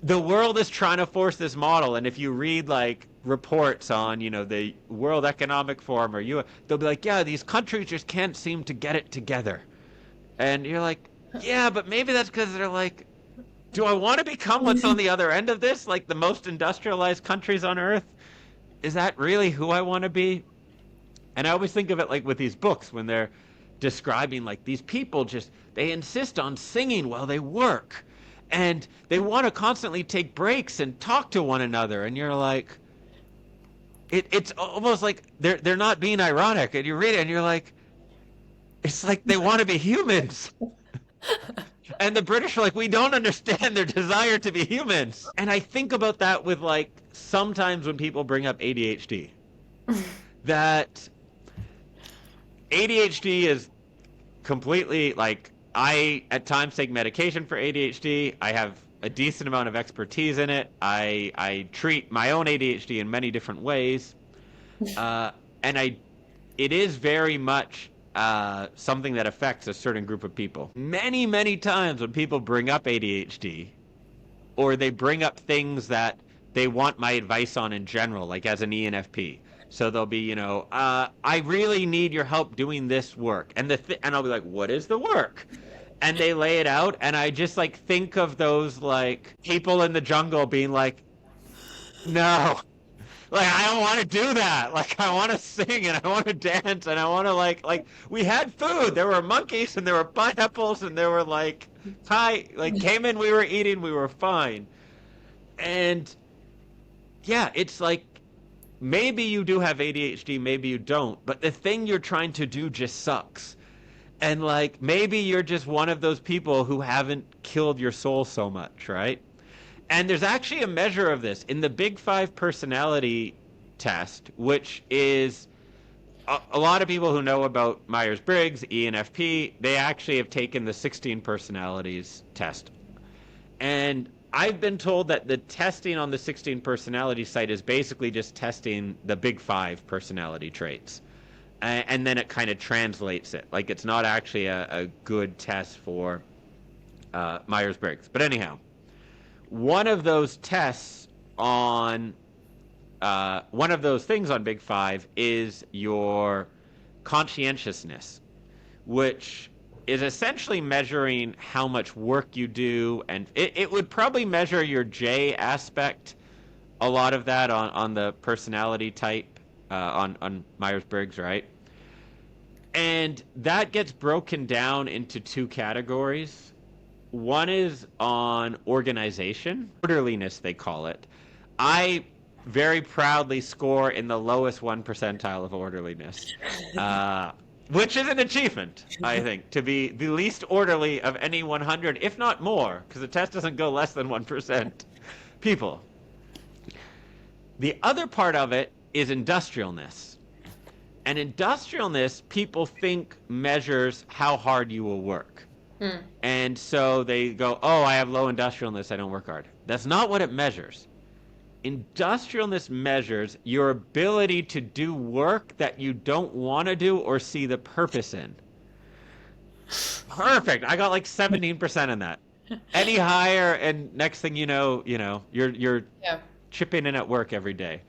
the world is trying to force this model, and if you read, like, reports on, the World Economic Forum or they'll be like, yeah, these countries just can't seem to get it together. And you're like, yeah, but maybe that's because they're like, do I want to become what's on the other end of this? Like, the most industrialized countries on Earth? Is that really who I want to be? And I always think of it like with these books when they're describing like these people they insist on singing while they work. And they want to constantly take breaks and talk to one another. And you're like, it's almost like they're not being ironic. And you read it and you're like, it's like they want to be humans. And the British are like, we don't understand their desire to be humans. And I think about that with like, sometimes when people bring up ADHD, that ADHD is completely like, I at times take medication for ADHD. I have a decent amount of expertise in it. I treat my own ADHD in many different ways. And it is very much something that affects a certain group of people. Many, many times when people bring up ADHD, or they bring up things that they want my advice on in general, like as an ENFP, So they'll be, I really need your help doing this work. And I'll be like, what is the work? And they lay it out. And I just like think of those like people in the jungle being like, no, like I don't want to do that. Like I want to sing and I want to dance and I want to like we had food. There were monkeys and there were pineapples and there were like caiman we were eating. We were fine. And yeah, it's like maybe you do have ADHD, maybe you don't, but the thing you're trying to do just sucks. And like maybe you're just one of those people who haven't killed your soul so much, right? And there's actually a measure of this in the Big Five personality test, which is a lot of people who know about Myers-Briggs, ENFP, they actually have taken the 16 personalities test. And I've been told that the testing on the 16 personality site is basically just testing the Big Five personality traits. And then it kind of translates it. Like it's not actually a good test for Myers-Briggs. But anyhow, one of those tests on one of those things on Big Five is your conscientiousness, which is essentially measuring how much work you do, and it would probably measure your J aspect, a lot of that on the personality type on Myers-Briggs, right? And that gets broken down into two categories. One is on organization, orderliness they call it. I very proudly score in the lowest 1 percentile of orderliness, which is an achievement, I think, to be the least orderly of any 100, if not more, because the test doesn't go less than 1% people. The other part of it is industrialness. And industrialness, people think measures how hard you will work. And so they go, oh, I have low industrialness, I don't work hard. That's not what it measures. Industrialness measures your ability to do work that you don't want to do or see the purpose in. Perfect. I got like 17% in that. Any higher, and next thing you know, you're chipping in at work every day.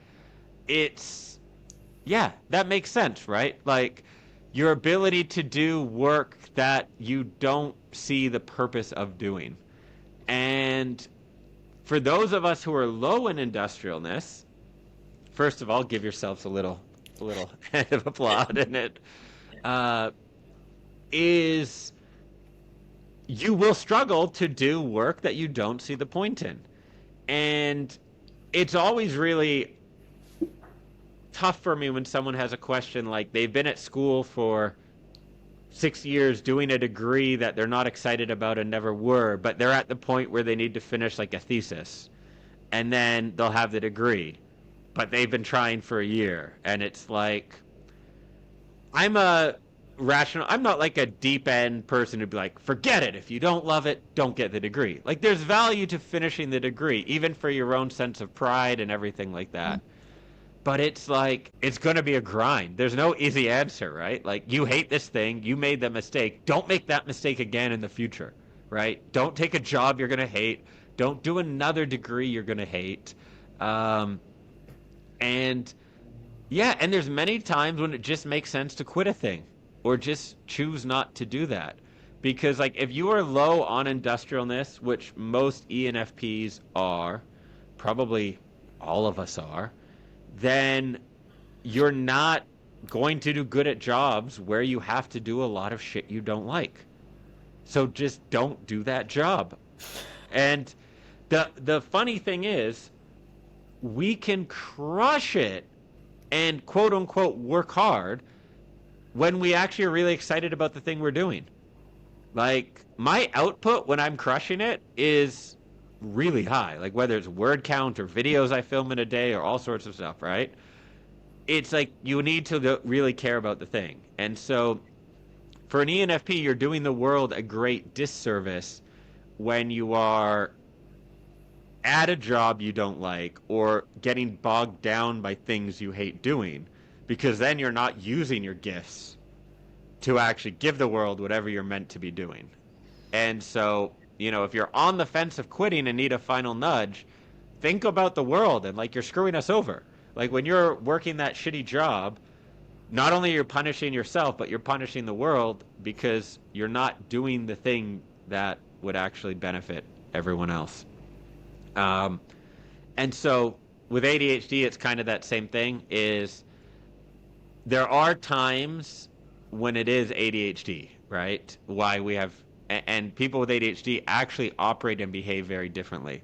That makes sense, right? Like your ability to do work that you don't see the purpose of doing. And for those of us who are low in industrialness, first of all, give yourselves a little hand of applause in it. Is you will struggle to do work that you don't see the point in. And it's always really tough for me when someone has a question like they've been at school for 6 years doing a degree that they're not excited about and never were, but they're at the point where they need to finish like a thesis, and then they'll have the degree, but they've been trying for a year. And it's like, I'm not like a deep end person who'd be like, forget it, if you don't love it, don't get the degree. Like there's value to finishing the degree, even for your own sense of pride and everything like that. But it's like, it's going to be a grind. There's no easy answer, right? Like, you hate this thing. You made the mistake. Don't make that mistake again in the future, right? Don't take a job you're going to hate. Don't do another degree you're going to hate. And there's many times when it just makes sense to quit a thing or just choose not to do that. Because, like, if you are low on industrialness, which most ENFPs are, probably all of us are, then you're not going to do good at jobs where you have to do a lot of shit you don't like. So just don't do that job. And the funny thing is, we can crush it and quote unquote work hard when we actually are really excited about the thing we're doing. Like my output when I'm crushing it is really high, like whether it's word count or videos I film in a day or all sorts of stuff, right? It's like you need to really care about the thing. And so for an ENFP, you're doing the world a great disservice when you are at a job you don't like or getting bogged down by things you hate doing, because then you're not using your gifts to actually give the world whatever you're meant to be doing. And so if you're on the fence of quitting and need a final nudge, think about the world and like you're screwing us over. Like when you're working that shitty job, not only you're punishing yourself, but you're punishing the world because you're not doing the thing that would actually benefit everyone else. Um, and so with ADHD, it's kind of that same thing. Is there are times when it is ADHD, right? Why we have and people with ADHD actually operate and behave very differently.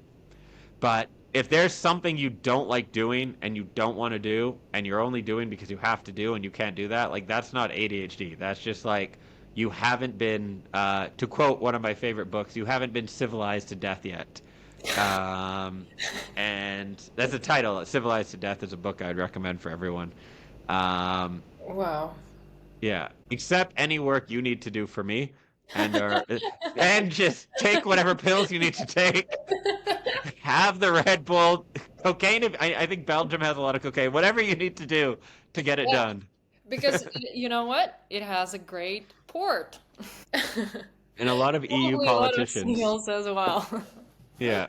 But if there's something you don't like doing and you don't want to do and you're only doing because you have to do and you can't do that, like that's not ADHD. That's just like you haven't been, to quote one of my favorite books, you haven't been civilized to death yet. Um, and that's the title. Civilized to Death is a book I'd recommend for everyone. Um, Wow. yeah, accept any work you need to do for me, and and just take whatever pills you need to take. Have the Red Bull, cocaine. I think Belgium has a lot of cocaine. Whatever you need to do to get it Yeah, done. because you know what? It has a great port. And a lot of EU Probably a lot of politicians. seals as well. Yeah.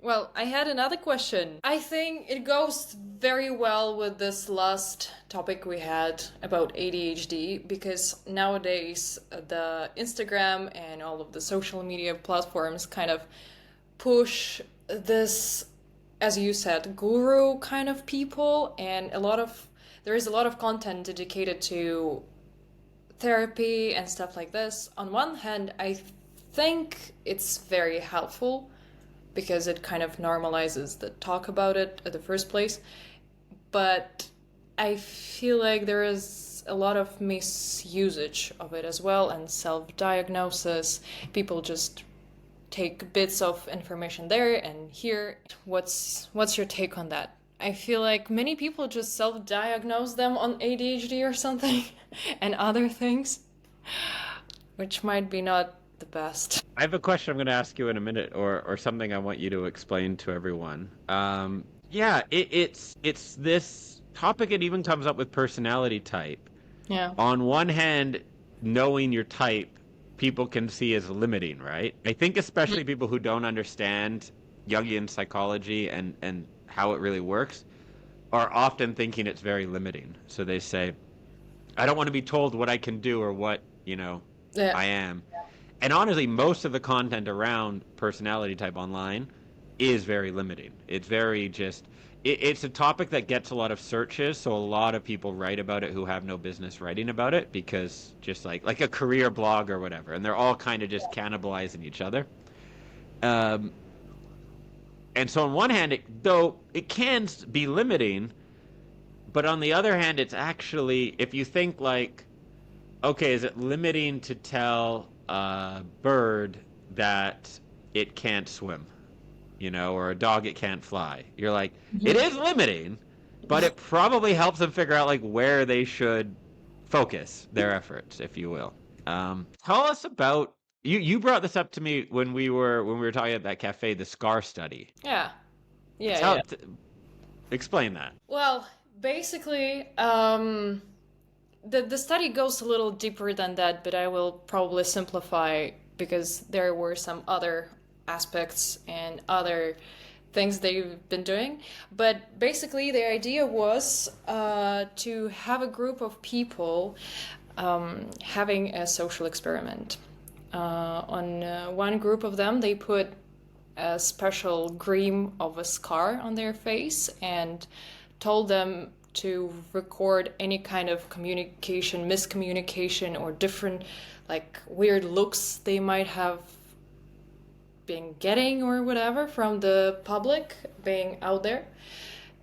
Well, I had another question. I think it goes very well with this last topic we had about ADHD because nowadays the Instagram and all of the social media platforms kind of push this, as you said, guru kind of people, and there is a lot of content dedicated to therapy and stuff like this. On one hand, I think it's very helpful because it kind of normalizes the talk about it at the first place. But I feel like there is a lot of misusage of it as well and self-diagnosis. People just take bits of information there and here. What's your take on that? I feel like many people just self-diagnose them on ADHD or something and other things, which might be not the best. I have a question I'm going to ask you in a minute, or something I want you to explain to everyone. Yeah, it's this topic. It even comes up with personality type. Yeah. On one hand, knowing your type, people can see as limiting, right? I think especially people who don't understand Jungian psychology and how it really works are often thinking it's very limiting. So they say, I don't want to be told what I can do or what, Yeah. I am. And honestly, most of the content around personality type online is very limiting. It's very it's a topic that gets a lot of searches, so a lot of people write about it who have no business writing about it because just like a career blog or whatever, and they're all kind of just cannibalizing each other. And so on one hand, though it can be limiting, but on the other hand, it's actually, if you think like, okay, is it limiting to tell a bird that it can't swim, or a dog it can't fly? You're like, it is limiting, but it probably helps them figure out like where they should focus their efforts, if you will. Tell us about you brought this up to me when we were talking at that cafe, the SCAR study. Yeah. Yeah. Tell, Yeah. explain that. Well, basically, the study goes a little deeper than that, but I will probably simplify because there were some other aspects and other things they've been doing. But basically, the idea was to have a group of people having a social experiment. On one group of them, they put a special gleam of a scar on their face and told them to record any kind of communication, miscommunication, or different like weird looks they might have been getting or whatever from the public being out there.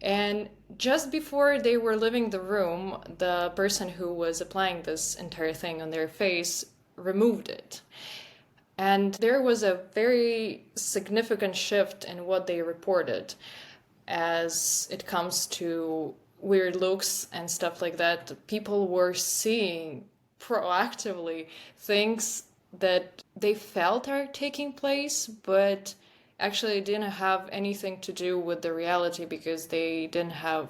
And just before they were leaving the room, the person who was applying this entire thing on their face removed it. And there was a very significant shift in what they reported as it comes to weird looks and stuff like that. People were seeing proactively things that they felt are taking place, but actually didn't have anything to do with the reality because they didn't have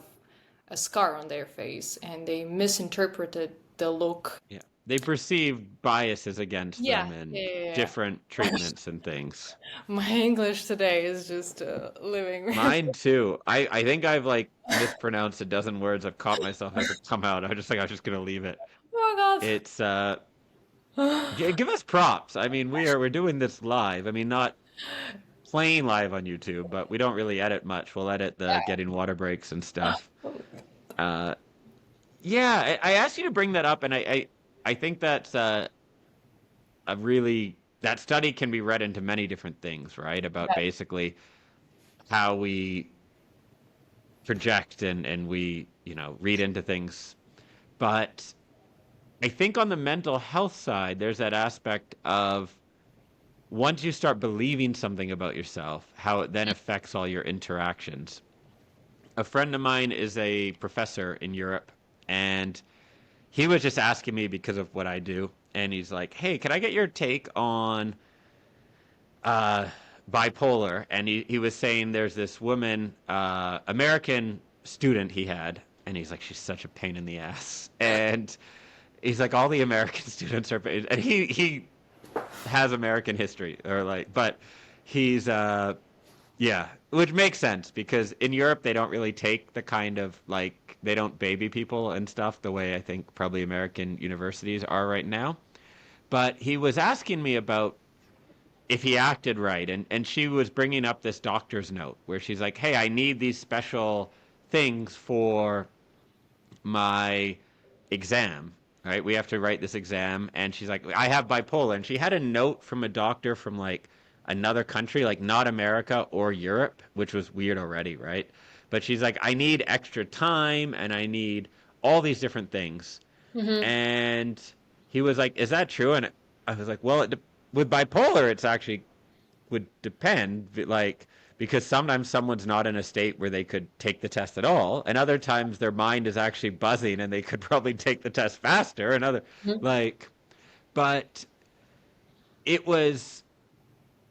a scar on their face and they misinterpreted the look. Yeah. they perceive biases against Yeah, them and yeah. different treatments and things. My English today is just living. Mine too. I think I've like mispronounced a dozen words. I've caught myself as it come out. I'm just gonna leave it. Oh It's my God. give us props. I mean, we're doing this live. I mean, not plain live on YouTube, but we don't really edit much. We'll edit the getting water breaks and stuff. Uh, yeah, I asked you to bring that up, and I think that's a really that study can be read into many different things, right? About basically how we project and we, read into things. But I think on the mental health side, there's that aspect of once you start believing something about yourself, how it then affects all your interactions. A friend of mine is a professor in Europe, and he was just asking me because of what I do. And he's like, hey, can I get your take on uh, bipolar? And he was saying there's this woman, American student he had, and he's like, she's such a pain in the ass. And he's like, all the American students are, and he has American history, or like, but he's yeah, which makes sense because in Europe they don't really take the kind of like they don't baby people and stuff the way I think probably American universities are right now. But he was asking me about if he acted right, and she was bringing up this doctor's note where she's like, "Hey, I need these special things for my exam, right? We have to write this exam." And she's like, I have bipolar. And she had a note from a doctor from like another country, like not America or Europe, which was weird already, right? But she's like, I need extra time and I need all these different things. Hmm. And he was like, is that true? And I was like, well, with bipolar, it's actually would depend, like, because sometimes someone's not in a state where they could take the test at all, and other times their mind is actually buzzing and they could probably take the test faster, and other, like, but it was,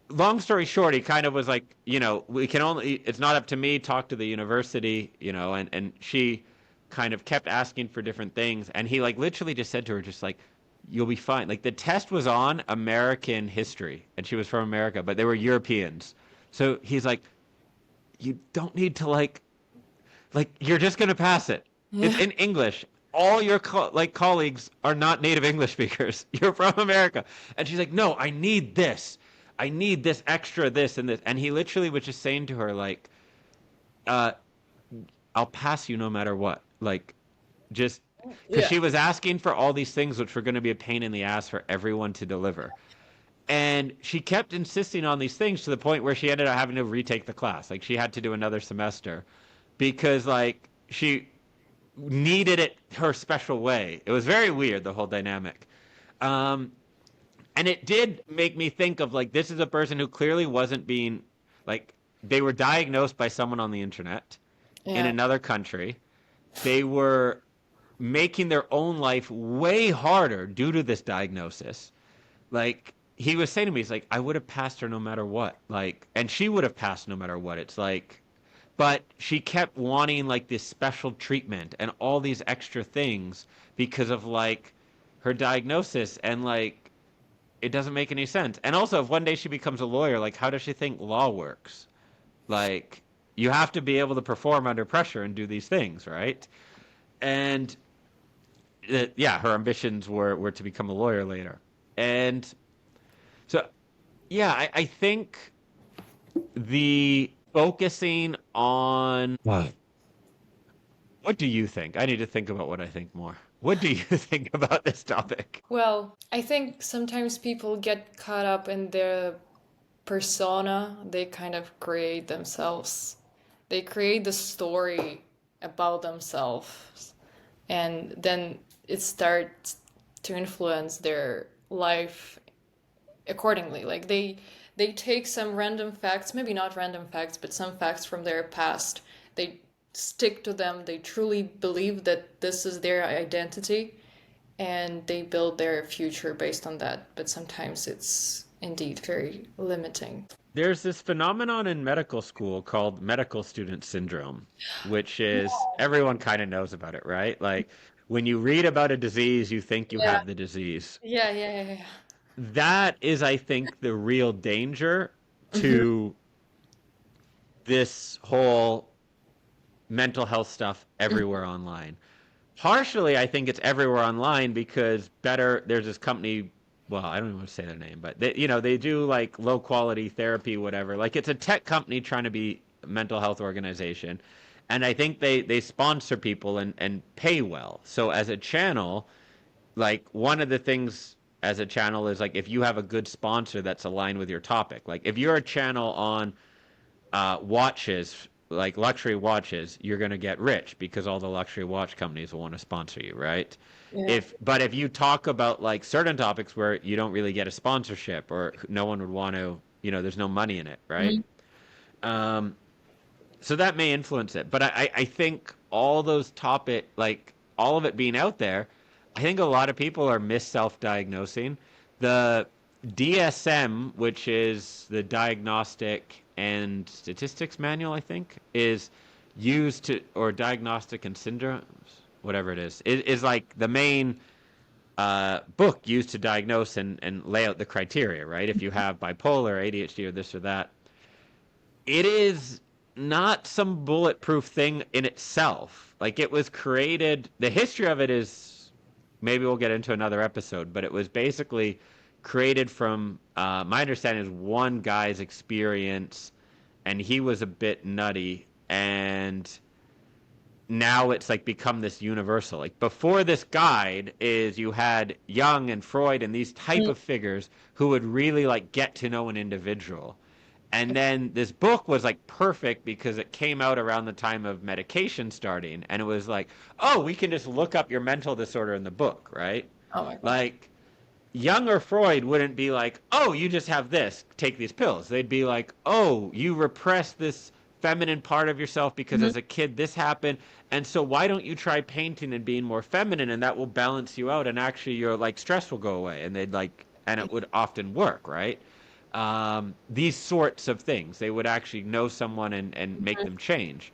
long story short, he kind of was like, we can only, it's not up to me, talk to the university, and she kind of kept asking for different things, and he like literally just said to her, just like, you'll be fine. Like the test was on American history, and she was from America, but they were Europeans. So he's like, you don't need to like you're just gonna pass it. It's Yeah. in English. All your colleagues are not native English speakers. You're from America, and she's like, no, I need this. I need this extra, this and this. And he literally was just saying to her like, uh, I'll pass you no matter what. Like, just because Yeah. she was asking for all these things which were going to be a pain in the ass for everyone to deliver. And she kept insisting on these things to the point where she ended up having to retake the class. Like she had to do another semester because like she needed it her special way. It was very weird, the whole dynamic. Um, and it did make me think of like this is a person who clearly wasn't being like they were diagnosed by someone on the internet in Yeah. another country. They were making their own life way harder due to this diagnosis. Like he was saying to me, he's like, I would have passed her no matter what. Like, and she would have passed no matter what. It's like, but she kept wanting like this special treatment and all these extra things because of like her diagnosis. And like, it doesn't make any sense. And also, if one day she becomes a lawyer, like, how does she think law works? Like, you have to be able to perform under pressure and do these things, right? And yeah, her ambitions were to become a lawyer later. And so, yeah, I think the focusing on what do you think? I need to think about what I think more. What do you think about this topic? Well, I think sometimes people get caught up in their persona. They kind of create themselves. They create the story about themselves, and then it starts to influence their life accordingly. Like they take some random facts, maybe not random facts, but some facts from their past. They stick to them. They truly believe that this is their identity, and they build their future based on that. But sometimes it's indeed very limiting. There's this phenomenon in medical school called medical student syndrome, which is everyone kind of knows about it, right? Like when you read about a disease, you think you Yeah. have the disease. Yeah. That is, I think, the real danger Hmm. to this whole mental health stuff everywhere online. Partially, I think it's everywhere online because there's this company, well, I don't even want to say their name, but they do like low quality therapy, whatever. Like it's a tech company trying to be a mental health organization. And I think they sponsor people and pay well. So as a channel, like one of the things as a channel is like if you have a good sponsor that's aligned with your topic. Like if you're a channel on watches, like luxury watches, you're going to get rich because all the luxury watch companies will want to sponsor you, right? Yeah. But if you talk about like certain topics where you don't really get a sponsorship or no one would want to, there's no money in it, right? Mhm. Um, so that may influence it. But I think all those like all of it being out there, I think a lot of people are self-diagnosing. The DSM, which is the Diagnostic and Statistics Manual, I think, is used to, or Diagnostic and Syndromes, whatever it is like the main book used to diagnose and lay out the criteria, right? If you have bipolar, ADHD, or this or that. It is not some bulletproof thing in itself. Like it was created, the history of it is, maybe we'll get into another episode, but it was basically created from, my understanding is one guy's experience, and he was a bit nutty, and now it's like become this universal. Like before this guide is you had Jung and Freud and these type Mhm. of figures who would really like get to know an individual. And then this book was like perfect because it came out around the time of medication starting. And it was like, oh, we can just look up your mental disorder in the book, right? Oh my god. Like, Jung or Freud wouldn't be like, oh, you just have this, take these pills. They'd be like, oh, you repress this feminine part of yourself because Hmm. as a kid this happened. And so why don't you try painting and being more feminine and that will balance you out and actually your like stress will go away. And they'd like, and it would often work, right? These sorts of things. They would actually know someone and make them change.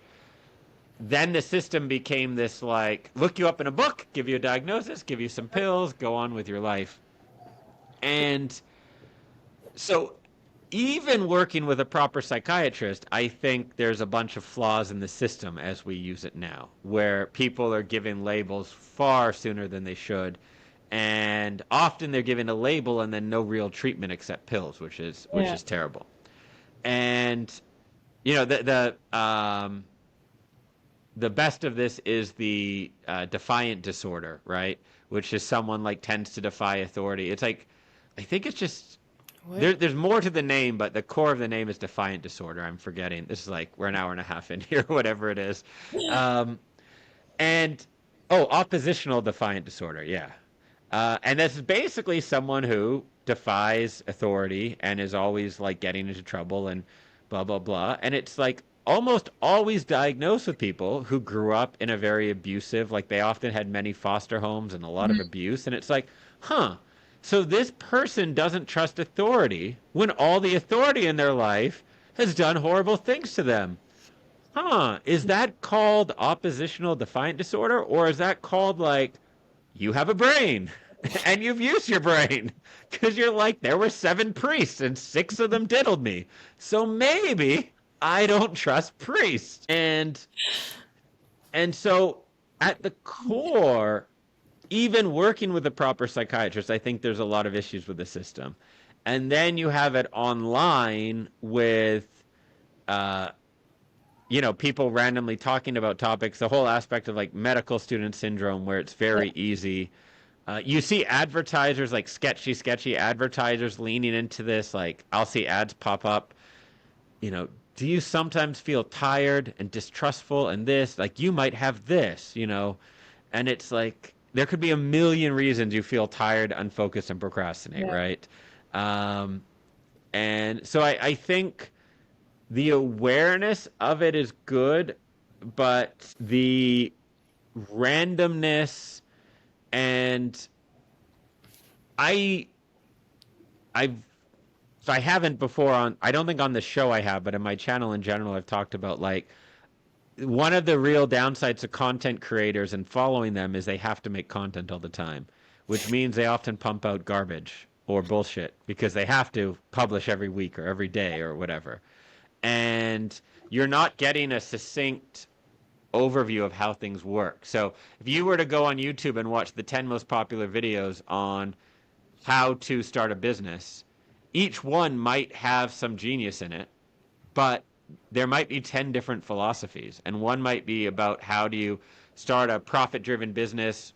Then the system became this like, look you up in a book, give you a diagnosis, give you some pills, go on with your life. And so even working with a proper psychiatrist, I think there's a bunch of flaws in the system as we use it now, where people are given labels far sooner than they should. And often they're given a label and then no real treatment except pills, which Yeah. is terrible. And the best of this is the defiant disorder, right? Which is someone like tends to defy authority. It's like I think it's just What? there's more to the name, but the core of the name is defiant disorder. I'm forgetting. This is like we're an hour and a half in here, whatever it is. Um, and oppositional defiant disorder, yeah. And this is basically someone who defies authority and is always like getting into trouble and blah blah blah. And it's like almost always diagnosed with people who grew up in a very abusive, like they often had many foster homes and a lot of Mhm. abuse. And it's like, huh. So this person doesn't trust authority when all the authority in their life has done horrible things to them. Huh. Is that called oppositional defiant disorder? Or is that called like you have a brain and you've used your brain? Because you're like, there were 7 priests and 6 of them diddled me. So maybe I don't trust priests. And so at the core, even working with a proper psychiatrist, I think there's a lot of issues with the system. And then you have it online with uh, people randomly talking about topics, the whole aspect of like medical student syndrome where it's very easy. You see advertisers like sketchy advertisers leaning into this. Like I'll see ads pop up, do you sometimes feel tired and distrustful and this, like you might have this, and it's like there could be a million reasons you feel tired, unfocused, and procrastinate, Yeah. right? And so I think the awareness of it is good, but the randomness and I I've so I haven't before I don't think on the show I have, but in my channel in general I've talked about like one of the real downsides of content creators and following them is they have to make content all the time, which means they often pump out garbage or bullshit because they have to publish every week or every day or whatever. And you're not getting a succinct overview of how things work. So if you were to go on YouTube and watch the 10 most popular videos on how to start a business, each one might have some genius in it, but there might be 10 different philosophies. And one might be about how do you start a profit-driven business,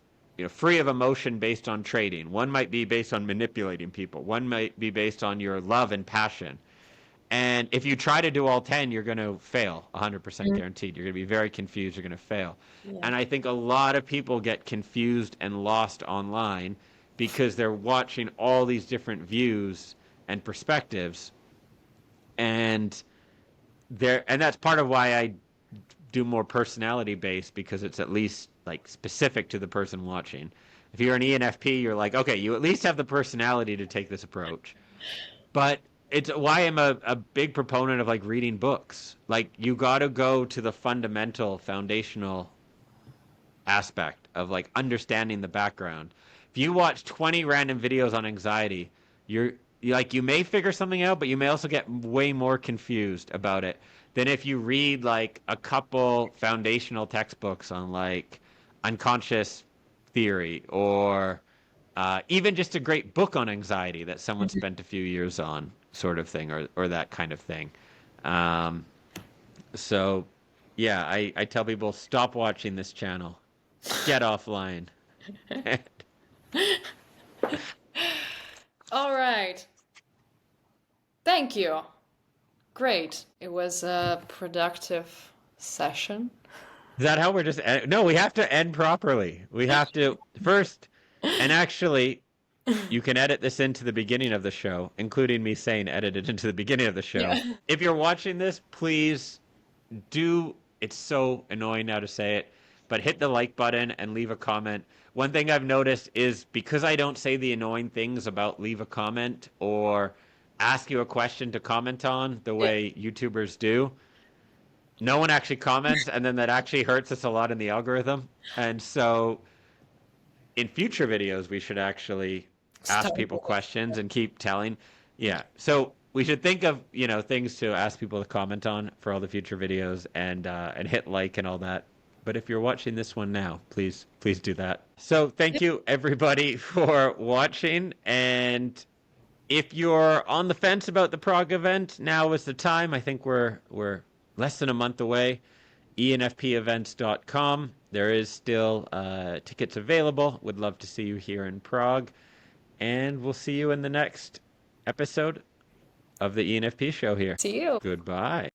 free of emotion based on trading. One might be based on manipulating people. One might be based on your love and passion. And if you try to do all 10, you're going to fail, 100% guaranteed. You're going to be very confused. You're going to fail. Yeah. And I think a lot of people get confused and lost online because they're watching all these different views and perspectives. And that's part of why I do more personality based, because it's at least like specific to the person watching. If you're an ENFP, you're like, okay, you at least have the personality to take this approach. But it's why I'm a big proponent of like reading books. Like you got to go to the fundamental, foundational aspect of like understanding the background. If you watch 20 random videos on anxiety, you may figure something out, but you may also get way more confused about it than if you read like a couple foundational textbooks on like unconscious theory or even just a great book on anxiety that someone spent a few years on, sort of thing, or that kind of thing. So, yeah, I tell people, stop watching this channel. Get offline. All right. Thank you. Great. It was a productive session. Is that how we're just... No, we have to end properly. We have to first... And actually, you can edit this into the beginning of the show, including me saying edit it into the beginning of the show. Yeah. If you're watching this, please do... It's so annoying now to say it, but hit the like button and leave a comment. One thing I've noticed is because I don't say the annoying things about leave a comment or ask you a question to comment on the way YouTubers do, no one actually comments, and then that actually hurts us a lot in the algorithm. And so in future videos, we should actually ask people questions and keep telling. Yeah. So we should think of, things to ask people to comment on for all the future videos and hit like and all that. But if you're watching this one now, please do that. So thank you, everybody, for watching. And if you're on the fence about the Prague event, now is the time. I think we're less than a month away. enfpevents.com. There is still tickets available. Would love to see you here in Prague. And we'll see you in the next episode of the ENFP Show here. See you. Goodbye.